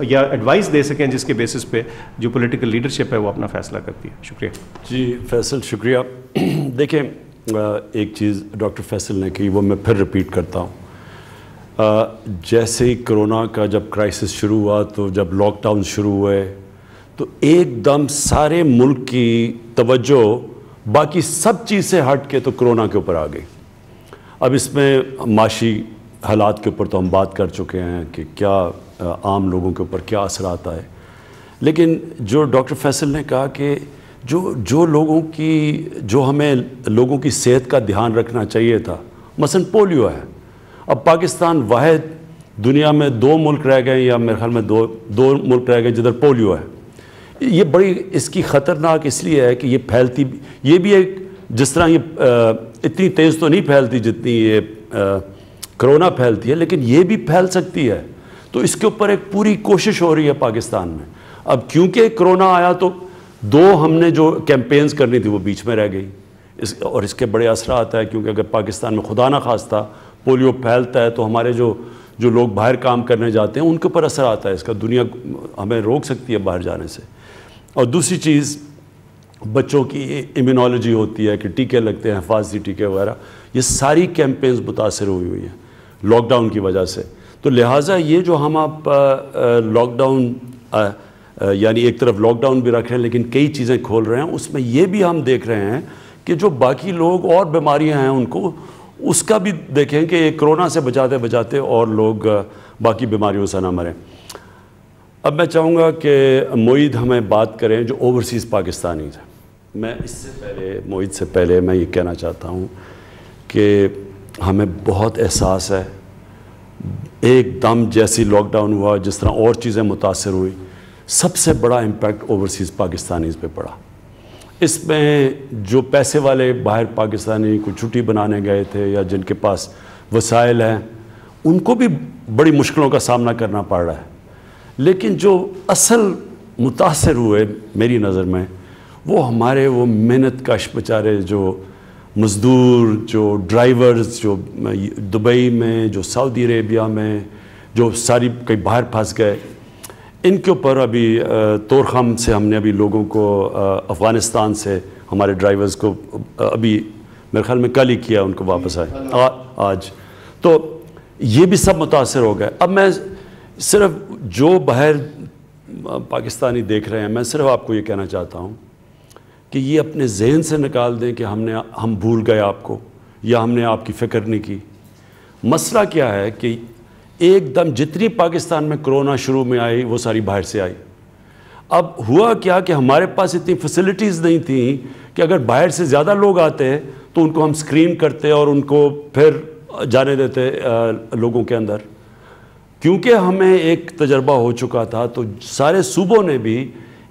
یا ایڈوائس دے سکیں جس کے بیسس پہ جو پولیٹیکل لیڈرشپ ہے وہ اپنا فیصلہ کرتی ہے. شکریہ. جی فیصل شکریہ. دیکھیں ایک چیز ڈاکٹر فیصل نے کی وہ میں پھر ریپیٹ کرتا ہوں. جیسے ہی کرونا کا جب کرائسس شروع ہوا تو جب لاک ڈاؤن شروع ہوئے تو ایک دم سارے ملک کی توجہ باقی سب چیز سے ہٹ کے تو کرونا کے اوپر آ گئی. اب اس میں معاشی حالات کے اوپر تو ہم بات کر چکے ہیں کہ کیا عام لوگوں کے اوپر کیا اثر آتا ہے، لیکن جو ڈاکٹر فیصل نے کہا کہ جو لوگوں کی جو ہمیں لوگوں کی صحت کا دھیان رکھنا چاہیے تھا، مثلا پولیو ہے. اب پاکستان واحد دنیا میں 2 ملک رہ گئے یا میرے خیال میں دو ملک رہ گئے جدھر پولیو ہے. یہ بڑی اس کی خطرناک اس لیے ہے کہ یہ پھیلتی، یہ بھی ایک جس طرح یہ اتنی تیز تو نہیں پھیلتی جتنی یہ کرونا پھیلتی ہے، لیکن یہ بھی پھیل سکتی ہے. تو اس کے اوپر ایک پوری کوشش ہو رہی ہے پاکستان میں. اب کیونکہ کرونا آیا تو 2 ہم نے جو کیمپینز کرنی تھی وہ بیچ میں رہ گئی، اور اس کے بڑے اثرات ہیں. کیونکہ اگر پاکستان میں خدا نہ خواستہ پولیو پھیلتا ہے تو ہمارے جو لوگ باہر کام کرنے جاتے ہیں ان کے اوپر اثر آتا ہے. اس کا دنیا ہمیں روک سکتی ہے باہر جانے سے. اور دوسری چیز بچوں کی امیونالوجی ہوتی ہے کہ ٹیکے لگتے ہیں، حفاظتی ٹیکے وغیرہ، یہ ساری کیمپینز متاثر ہوئی ہیں لاک ڈاؤن کی وجہ سے. تو لہٰذا یہ جو ہم آپ لاک ڈاؤن یعنی ایک طرف لاک ڈاؤن بھی رکھ رہے ہیں لیکن کئی چیزیں کھول رہے ہیں، اس میں یہ بھی ہم دیکھ رہے ہیں کہ جو باقی لوگ اور بیماریاں ہیں ان کو اس کا بھی دیکھیں کہ ایک کرونا سے بچاتے بچاتے اور لوگ باقی بیماریوں سے نہ مریں. اب میں چاہوں گا کہ معید ہمیں بات کریں جو اوورسیز پاکستانی ہیں. میں اس سے پہلے معید سے پہلے میں یہ کہنا چاہتا ہوں کہ ہمیں بہت احساس ہے ایک دم جیسی لاک ڈاؤن ہوا، جس طرح اور چیزیں متاثر ہوئی، سب سے بڑا امپیکٹ اوورسیز پاکستانیز پہ پڑا. اس میں جو پیسے والے باہر پاکستانی کو چھٹی بنانے گئے تھے یا جن کے پاس وسائل ہیں ان کو بھی بڑی مشکلوں کا سامنا کرنا پڑ رہا ہے. لیکن جو اصل متاثر ہوئے میری نظر میں وہ ہمارے وہ محنت کش بیچارے جو مزدور، جو ڈرائیورز، جو دبئی میں، جو سعودی عربیہ میں، جو ساری کئی باہر پھنس گئے، ان کے اوپر ابھی طورخم سے ہم نے ابھی لوگوں کو افغانستان سے ہمارے ڈرائیورز کو ابھی میرے خیال میں کل ہی کیا، ان کو واپس آئے آج. تو یہ بھی سب متاثر ہو گئے. اب میں صرف جو باہر پاکستانی دیکھ رہے ہیں میں صرف آپ کو یہ کہنا چاہتا ہوں کہ یہ اپنے ذہن سے نکال دیں کہ ہم بھول گئے آپ کو یا ہم نے آپ کی فکر نہیں کی. مسئلہ کیا ہے کہ ایک دم جتنی پاکستان میں کرونا شروع میں آئی وہ ساری باہر سے آئی. اب ہوا کیا کہ ہمارے پاس اتنی فیسلٹیز نہیں تھیں کہ اگر باہر سے زیادہ لوگ آتے تو ان کو ہم سکرین کرتے اور ان کو پھر جانے دیتے لوگوں کے اندر. کیونکہ ہمیں ایک تجربہ ہو چکا تھا تو سارے صوبوں نے بھی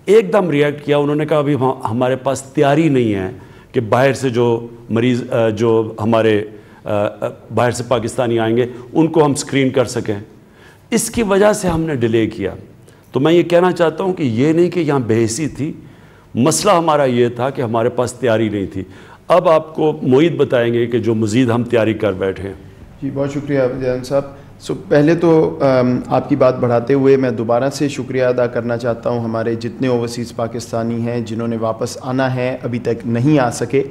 ایک دم ریئیکٹ کیا. انہوں نے کہا ابھی ہمارے پاس تیاری نہیں ہے کہ باہر سے جو مریض جو ہمارے باہر سے پاکستانی آئیں گے ان کو ہم سکرین کر سکیں. اس کی وجہ سے ہم نے ڈیلے کیا. تو میں یہ کہنا چاہتا ہوں کہ یہ نہیں کہ یہاں بے حسی تھی، مسئلہ ہمارا یہ تھا کہ ہمارے پاس تیاری نہیں تھی. اب آپ کو معید بتائیں گے کہ جو مزید ہم تیاری کر بیٹھے ہیں. جی بہت شکریہ جان صاحب. پہلے تو آپ کی بات بڑھاتے ہوئے میں دوبارہ سے شکریہ ادا کرنا چاہتا ہوں ہمارے جتنے اوورسیز پاکستانی ہیں جنہوں نے واپس آنا ہے، ابھی تک نہیں آ سکے.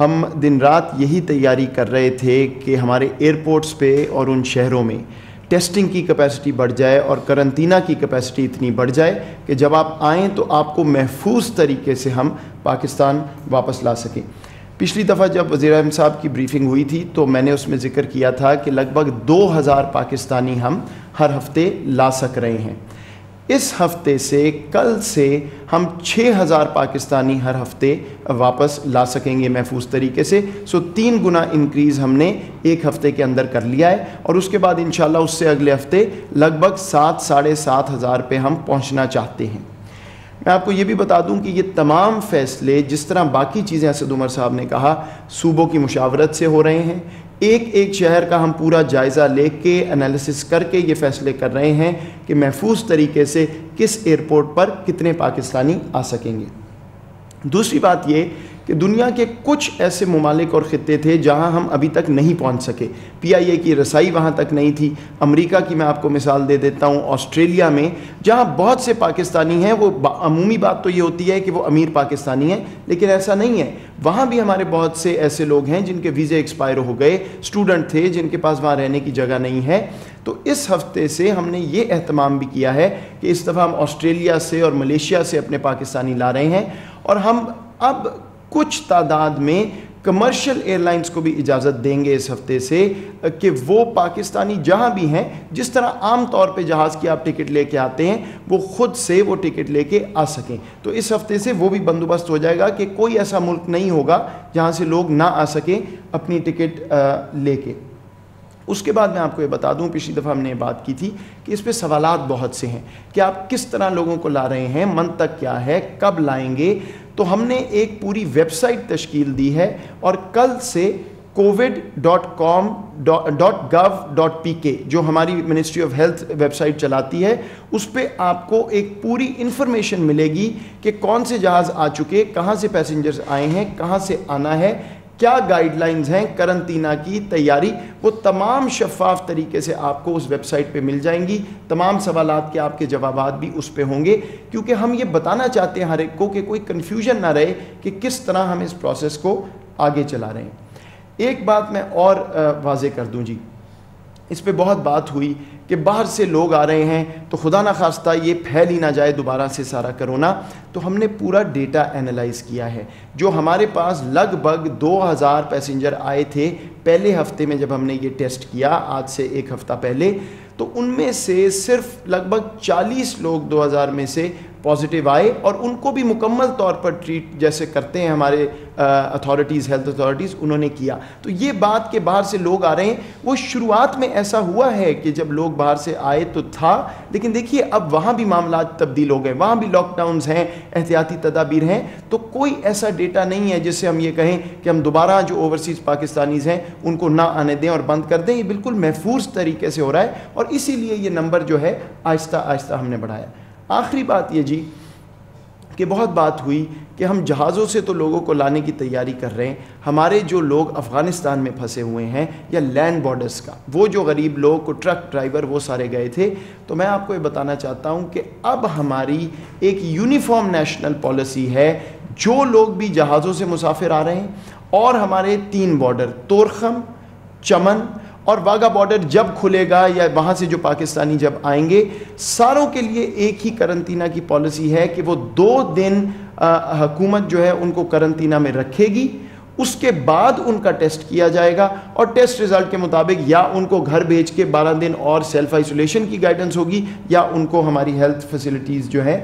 ہم دن رات یہی تیاری کر رہے تھے کہ ہمارے ایئرپورٹس پہ اور ان شہروں میں ٹیسٹنگ کی کیپیسٹی بڑھ جائے اور کرنٹینہ کی کیپیسٹی اتنی بڑھ جائے کہ جب آپ آئیں تو آپ کو محفوظ طریقے سے ہم پاکستان واپس لا سکیں. پچھلی دفعہ جب وزیر اعظم صاحب کی بریفنگ ہوئی تھی تو میں نے اس میں ذکر کیا تھا کہ لگ بھگ 2000 پاکستانی ہم ہر ہفتے لا سک رہے ہیں. اس ہفتے سے کل سے ہم 6000 پاکستانی ہر ہفتے واپس لا سکیں گے محفوظ طریقے سے. 3 گنا انکریز ہم نے ایک ہفتے کے اندر کر لیا ہے اور اس کے بعد انشاءاللہ اس سے اگلے ہفتے لگ بھگ 7-7,500 پہ ہم پہنچنا چاہتے ہیں. میں آپ کو یہ بھی بتا دوں کہ یہ تمام فیصلے جس طرح باقی چیزیں اسد عمر صاحب نے کہا صوبوں کی مشاورت سے ہو رہے ہیں. ایک شہر کا ہم پورا جائزہ لے کے انالیسس کر کے یہ فیصلے کر رہے ہیں کہ محفوظ طریقے سے کس ایئرپورٹ پر کتنے پاکستانی آ سکیں گے. دوسری بات یہ کہ دنیا کے کچھ ایسے ممالک اور خطے تھے جہاں ہم ابھی تک نہیں پہنچ سکے، PIA کی رسائی وہاں تک نہیں تھی۔ امریکہ کی میں آپ کو مثال دے دیتا ہوں، آسٹریلیا میں جہاں بہت سے پاکستانی ہیں، وہ عمومی بات تو یہ ہوتی ہے کہ وہ امیر پاکستانی ہیں، لیکن ایسا نہیں ہے، وہاں بھی ہمارے بہت سے ایسے لوگ ہیں جن کے ویزے ایکسپائر ہو گئے، اسٹوڈنٹ تھے جن کے پاس وہاں رہنے کی جگہ نہیں ہے۔ تو اس ہفتے سے ہم نے یہ اہتمام بھی کیا ہے کہ اس دفعہ ہم آسٹریلیا سے اور ملیشیا سے اپنے پاکستانی لا رہے ہیں، اور ہم اب کچھ تعداد میں کمرشل ایئر لائنز کو بھی اجازت دیں گے اس ہفتے سے کہ وہ پاکستانی جہاں بھی ہیں، جس طرح عام طور پہ جہاز کی آپ ٹکٹ لے کے آتے ہیں، وہ خود سے وہ ٹکٹ لے کے آ سکیں۔ تو اس ہفتے سے وہ بھی بندوبست ہو جائے گا کہ کوئی ایسا ملک نہیں ہوگا جہاں سے لوگ نہ آ سکیں اپنی ٹکٹ لے کے۔ اس کے بعد میں آپ کو یہ بتا دوں، پچھلی دفعہ ہم نے یہ بات کی تھی کہ اس پہ سوالات بہت سے ہیں کہ آپ کس طرح لوگوں کو لا رہے ہیں، منطق کیا ہے، کب لائیں گے۔ تو ہم نے ایک پوری ویب سائٹ تشکیل دی ہے، اور کل سے covid.com.gov.pk جو ہماری ministry of health website چلاتی ہے، اس پہ آپ کو ایک پوری انفارمیشن ملے گی کہ کون سے جہاز آ چکے، کہاں سے پیسنجرز آئے ہیں، کہاں سے آنا ہے، کیا گائیڈ لائنز ہیں کرنٹینہ کی تیاری، وہ تمام شفاف طریقے سے آپ کو اس ویب سائٹ پہ مل جائیں گی۔ تمام سوالات کے آپ کے جوابات بھی اس پہ ہوں گے، کیونکہ ہم یہ بتانا چاہتے ہیں ہر ایک کو کہ کوئی کنفیوژن نہ رہے کہ کس طرح ہم اس پروسیس کو آگے چلا رہے ہیں۔ ایک بات میں اور واضح کر دوں جی، اس پہ بہت بات ہوئی کہ باہر سے لوگ آ رہے ہیں تو خدا نخواستہ یہ پھیل ہی نہ جائے دوبارہ سے سارا کرونا۔ تو ہم نے پورا ڈیٹا اینالائز کیا ہے، جو ہمارے پاس لگ بھگ 2000 پیسنجر آئے تھے پہلے ہفتے میں جب ہم نے یہ ٹیسٹ کیا، آج سے ایک ہفتہ پہلے، تو ان میں سے صرف لگ بھگ 40 لوگ 2000 میں سے پازیٹیو آئے، اور ان کو بھی مکمل طور پر ٹریٹ جیسے کرتے ہیں ہمارے اتھارٹیز، ہیلتھ اتھارٹیز، انہوں نے کیا۔ تو یہ بات کہ باہر سے لوگ آ رہے ہیں، وہ شروعات میں ایسا ہوا ہے کہ جب لوگ باہر سے آئے تو تھا، لیکن دیکھیے اب وہاں بھی معاملات تبدیل ہو گئے، وہاں بھی لاک ڈاؤنز ہیں، احتیاطی تدابیر ہیں۔ تو کوئی ایسا ڈیٹا نہیں ہے جس سے ہم یہ کہیں کہ ہم دوبارہ جو اوورسیز پاکستانیز ہیں ان کو نہ آنے دیں اور بند کر دیں۔ یہ بالکل محفوظ طریقے سے ہو رہا ہے، اور اسی لیے یہ نمبر جو ہے آہستہ آہستہ ہم نے بڑھایا۔ آخری بات یہ جی کہ بہت بات ہوئی کہ ہم جہازوں سے تو لوگوں کو لانے کی تیاری کر رہے ہیں، ہمارے جو لوگ افغانستان میں پھنسے ہوئے ہیں یا لینڈ بارڈرز کا، وہ جو غریب لوگ کو ٹرک ڈرائیور وہ سارے گئے تھے، تو میں آپ کو یہ بتانا چاہتا ہوں کہ اب ہماری ایک یونیفارم نیشنل پالیسی ہے، جو لوگ بھی جہازوں سے مسافر آ رہے ہیں، اور ہمارے 3 بارڈر تورخم، چمن اور واگا بارڈر جب کھلے گا یا وہاں سے جو پاکستانی جب آئیں گے، ساروں کے لیے ایک ہی کرنٹینہ کی پالیسی ہے کہ وہ 2 دن حکومت جو ہے ان کو کرنٹینہ میں رکھے گی، اس کے بعد ان کا ٹیسٹ کیا جائے گا، اور ٹیسٹ ریزلٹ کے مطابق یا ان کو گھر بھیج کے 12 دن اور سیلف آئسولیشن کی گائیڈنس ہوگی، یا ان کو ہماری ہیلتھ فیسلٹیز جو ہیں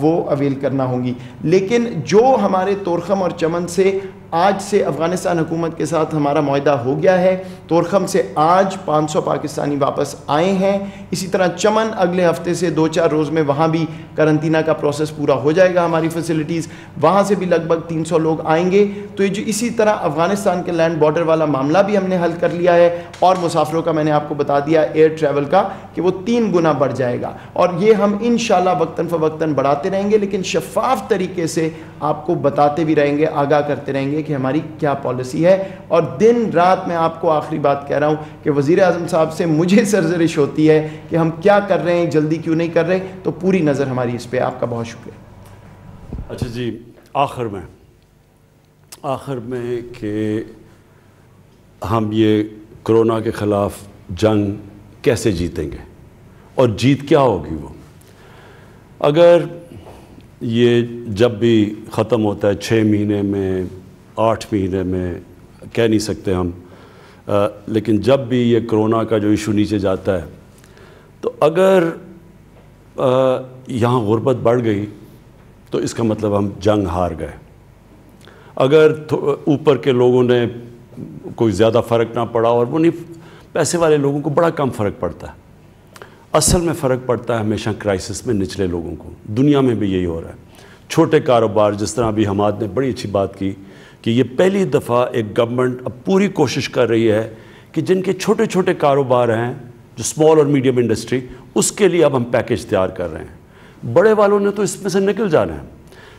وہ اویل کرنا ہوں گی۔ لیکن جو ہمارے تورخم اور چمن سے آج سے افغانستان حکومت کے ساتھ ہمارا معاہدہ ہو گیا ہے، تورخم سے آج 500 پاکستانی واپس آئے ہیں، اسی طرح چمن اگلے ہفتے سے 2-4 روز میں وہاں بھی کرنٹینہ کا پروسیس پورا ہو جائے گا، ہماری فیسلٹیز وہاں سے بھی لگ بھگ 300 لوگ آئیں گے۔ تو یہ جو اسی طرح افغانستان کے لینڈ بارڈر والا معاملہ بھی ہم نے حل کر لیا ہے، اور مسافروں کا میں نے آپ کو بتا دیا ایئر ٹریول کا کہ وہ 3 گنا بڑھ جائے گا، اور یہ ہم انشاءاللہ وقتاً فوقتاً بڑھاتے رہیں گے، لیکن شفاف طریقے سے آپ کو بتاتے بھی رہیں گے، آگاہ کرتے رہیں گے کہ ہماری کیا پالیسی ہے۔ اور دن رات میں آپ کو آخری بات کہہ رہا ہوں کہ وزیر اعظم صاحب سے مجھے سرزنش ہوتی ہے کہ ہم کیا کر رہے ہیں، جلدی کیوں نہیں کر رہے، تو پوری نظر ہماری اس پہ۔ آپ کا بہت شکریہ۔ اچھا جی، آخر میں کہ ہم یہ کرونا کے خلاف جنگ کیسے جیتیں گے اور جیت کیا ہوگی وہ؟ اگر یہ جب بھی ختم ہوتا ہے 6 مہینے میں 8 مہینے میں کہہ نہیں سکتے ہم، لیکن جب بھی یہ کرونا کا جو ایشو نیچے جاتا ہے تو اگر یہاں غربت بڑھ گئی تو اس کا مطلب ہم جنگ ہار گئے۔ اگر اوپر کے لوگوں نے کوئی زیادہ فرق نہ پڑا، اور وہ نہیں، پیسے والے لوگوں کو بڑا کم فرق پڑتا ہے، اصل میں فرق پڑتا ہے ہمیشہ کرائسس میں نچلے لوگوں کو۔ دنیا میں بھی یہی ہو رہا ہے۔ چھوٹے کاروبار، جس طرح ابھی حماد نے بڑی اچھی بات کی کہ یہ پہلی دفعہ ایک گورنمنٹ اب پوری کوشش کر رہی ہے کہ جن کے چھوٹے چھوٹے کاروبار ہیں، جو اسمال اور میڈیم انڈسٹری، اس کے لیے اب ہم پیکیج تیار کر رہے ہیں۔ بڑے والوں نے تو اس میں سے نکل جانا ہے،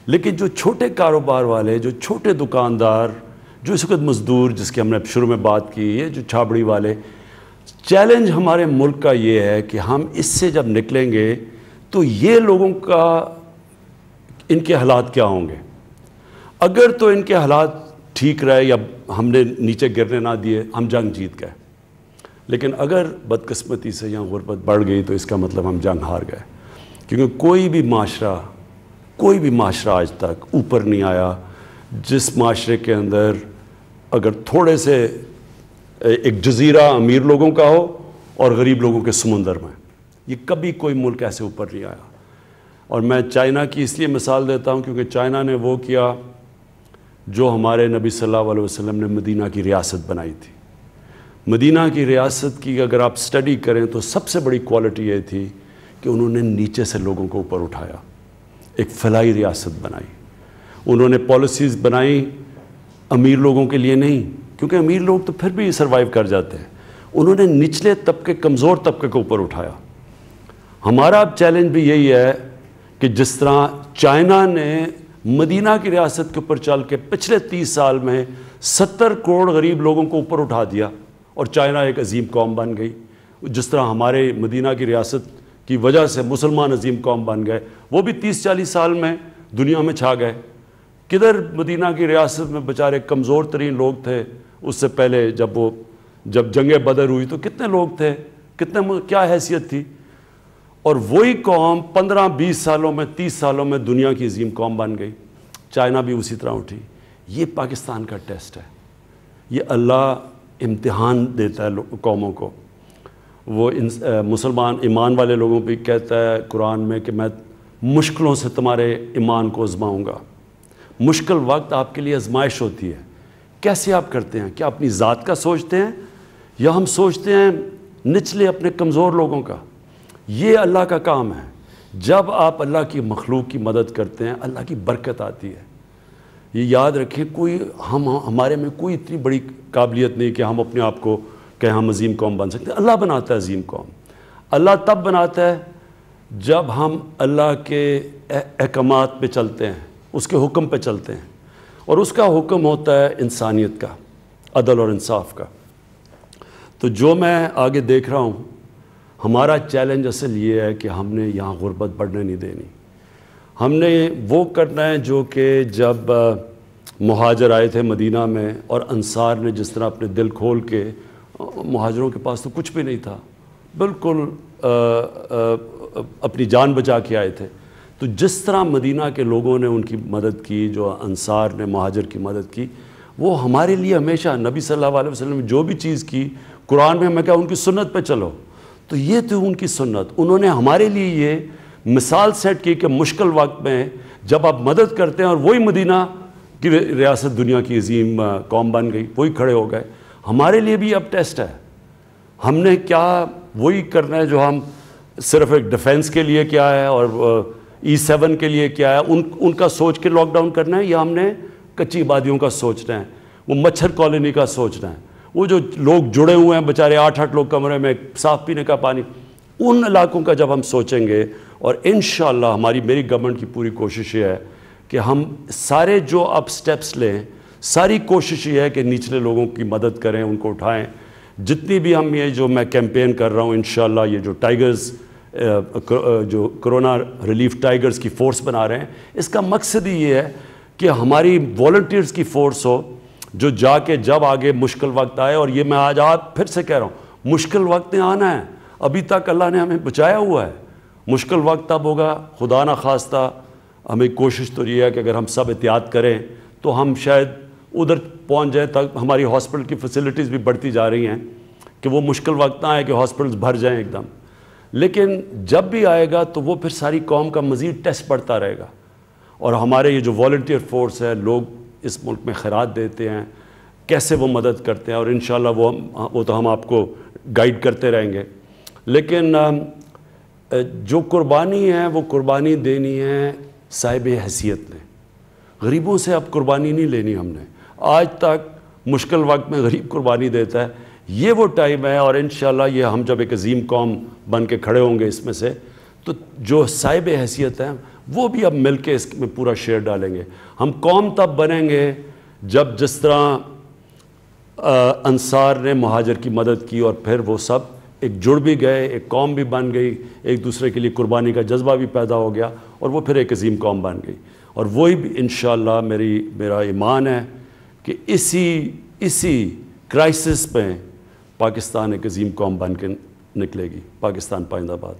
لیکن جو چھوٹے کاروبار والے، جو چھوٹے دکاندار، جو اس وقت مزدور جس کی ہم نے شروع میں بات کی ہے، جو چھابڑی والے، چیلنج ہمارے ملک کا یہ ہے کہ ہم اس سے جب نکلیں گے تو یہ لوگوں کا ان کے حالات کیا ہوں گے. اگر تو ان کے حالات ٹھیک رہے یا ہم نے نیچے گرنے نہ دیے، ہم جنگ جیت گئے. لیکن اگر بدقسمتی سے یہاں غربت بڑھ گئی تو اس کا مطلب ہم جنگ ہار گئے. کیونکہ کوئی بھی معاشرہ آج تک اوپر نہیں آیا جس معاشرے کے اندر اگر تھوڑے سے ایک جزیرہ امیر لوگوں کا ہو اور غریب لوگوں کے سمندر میں. یہ کبھی کوئی ملک ایسے اوپر نہیں آیا. اور میں چائنا کی اس لیے مثال دیتا ہوں کیونکہ چائنا نے وہ کیا جو ہمارے نبی صلی اللہ علیہ وسلم نے مدینہ کی ریاست بنائی تھی. مدینہ کی ریاست کی اگر آپ سٹڈی کریں تو سب سے بڑی کوالٹی یہ تھی کہ انہوں نے نیچے سے لوگوں کو اوپر اٹھایا، ایک فلاحی ریاست بنائی. انہوں نے پالیسیز بنائی امیر لوگوں کے لیے نہیں، کیونکہ امیر لوگ تو پھر بھی سروائیو کر جاتے ہیں. انہوں نے نچلے طبقے، کمزور طبقے کو اوپر اٹھایا. ہمارا اب چیلنج بھی یہی ہے کہ جس طرح چائنا نے مدینہ کی ریاست کے اوپر چل کے پچھلے 30 سال میں 70 کروڑ غریب لوگوں کو اوپر اٹھا دیا اور چائنا ایک عظیم قوم بن گئی. جس طرح ہمارے مدینہ کی ریاست کی وجہ سے مسلمان عظیم قوم بن گئے، وہ بھی 30-40 سال میں دنیا میں چھا گئے. کدھر مدینہ کی ریاست میں بیچارے کمزور ترین لوگ تھے. اس سے پہلے جب جنگ بدر ہوئی تو کتنے لوگ تھے، کیا حیثیت تھی. اور وہی قوم 15-20 سالوں میں، 30 سالوں میں دنیا کی عظیم قوم بن گئی. چائنا بھی اسی طرح اٹھی. یہ پاکستان کا ٹیسٹ ہے. یہ اللہ امتحان دیتا ہے قوموں کو. وہ مسلمان ایمان والے لوگوں پہ کہتا ہے قرآن میں کہ میں مشکلوں سے تمہارے ایمان کو آزماؤں گا. مشکل وقت آپ کے لیے آزمائش ہوتی ہے. کیسے آپ کرتے ہیں؟ کیا اپنی ذات کا سوچتے ہیں یا ہم سوچتے ہیں نچلے اپنے کمزور لوگوں کا؟ یہ اللہ کا کام ہے. جب آپ اللہ کی مخلوق کی مدد کرتے ہیں اللہ کی برکت آتی ہے. یہ یاد رکھیں، ہمارے میں کوئی اتنی بڑی قابلیت نہیں کہ ہم اپنے آپ کو کہ ہم عظیم قوم بن سکتے ہیں. اللہ بناتا ہے عظیم قوم. اللہ تب بناتا ہے جب ہم اللہ کے احکامات پہ چلتے ہیں، اس کے حکم پہ چلتے ہیں. اور اس کا حکم ہوتا ہے انسانیت کا، عدل اور انصاف کا. تو جو میں آگے دیکھ رہا ہوں، ہمارا چیلنج اصل یہ ہے کہ ہم نے یہاں غربت بڑھنے نہیں دینی. ہم نے وہ کرنا ہے جو کہ جب مہاجر آئے تھے مدینہ میں اور انصار نے جس طرح اپنے دل کھول کے، مہاجروں کے پاس تو کچھ بھی نہیں تھا، بالکل اپنی جان بچا کے آئے تھے. تو جس طرح مدینہ کے لوگوں نے ان کی مدد کی، جو انصار نے مہاجر کی مدد کی، وہ ہمارے لیے ہمیشہ نبی صلی اللہ علیہ وسلم نے جو بھی چیز کی قرآن میں کہا ان کی سنت پہ چلو. تو یہ تھی ان کی سنت. انہوں نے ہمارے لیے یہ مثال سیٹ کی کہ مشکل وقت میں جب آپ مدد کرتے ہیں، اور وہی مدینہ کی ریاست دنیا کی عظیم قوم بن گئی، وہی کھڑے ہو گئے. ہمارے لیے بھی اب ٹیسٹ ہے. ہم نے کیا وہی کرنا ہے جو ہم صرف ایک ڈیفنس کے لیے کیا ہے اور E7 کے لیے کیا ہے، ان کا سوچ کے لاک ڈاؤن کرنا ہے، یا ہم نے کچی آبادیوں کا سوچنا ہے، وہ مچھر کالونی کا سوچنا ہے، وہ جو لوگ جڑے ہوئے ہیں بیچارے 8-8 لوگ کمرے میں، صاف پینے کا پانی، ان علاقوں کا جب ہم سوچیں گے. اور انشاءاللہ میری گورنمنٹ کی پوری کوشش یہ ہے کہ ہم سارے جو اب سٹیپس لیں، ساری کوشش یہ ہے کہ نچلے لوگوں کی مدد کریں، ان کو اٹھائیں. جتنی بھی ہم یہ جو میں کیمپین کر رہا ہوں، انشاءاللہ یہ جو ٹائیگرز، جو کرونا ریلیف ٹائیگرز کی فورس بنا رہے ہیں، اس کا مقصد ہی یہ ہے کہ ہماری والنٹیئرز کی فورس ہو جو جا کے جب آگے مشکل وقت آئے. اور یہ میں آج پھر سے کہہ رہا ہوں، مشکل وقت نے آنا ہے. ابھی تک اللہ نے ہمیں بچایا ہوا ہے. مشکل وقت اب ہوگا، خدا نہ خواستہ. ہمیں کوشش تو یہ ہے کہ اگر ہم سب احتیاط کریں تو ہم شاید ادھر پہنچ جائیں تک. ہماری ہاسپٹل کی فیسلٹیز بھی بڑھتی جا رہی ہیں کہ وہ مشکل وقت نہ آئے کہ ہاسپٹلز بھر جائیں ایک دم. لیکن جب بھی آئے گا تو وہ پھر ساری قوم کا مزید ٹیسٹ بڑھتا رہے گا. اور ہمارے یہ جو والنٹیئر فورس ہے، لوگ اس ملک میں خیرات دیتے ہیں، کیسے وہ مدد کرتے ہیں، اور انشاءاللہ وہ تو ہم آپ کو گائیڈ کرتے رہیں گے. لیکن جو قربانی ہے وہ قربانی دینی ہے صاحب حیثیت نے. غریبوں سے اب قربانی نہیں لینی ہم نے. آج تک مشکل وقت میں غریب قربانی دیتا ہے. یہ وہ ٹائم ہے، اور انشاءاللہ یہ ہم جب ایک عظیم قوم بن کے کھڑے ہوں گے اس میں سے، تو جو صاحب حیثیت ہیں وہ بھی اب مل کے اس میں پورا شیئر ڈالیں گے. ہم قوم تب بنیں گے جب جس طرح انصار نے مہاجر کی مدد کی اور پھر وہ سب ایک جڑ بھی گئے, ایک قوم بھی بن گئی, ایک دوسرے کے لیے قربانی کا جذبہ بھی پیدا ہو گیا اور وہ پھر ایک عظیم قوم بن گئی. اور وہی بھی انشاءاللہ میرا ایمان ہے کہ اسی کرائسس پہ پاکستان ایک عظیم قوم بن کے نکلے گی. پاکستان پائندہ باد.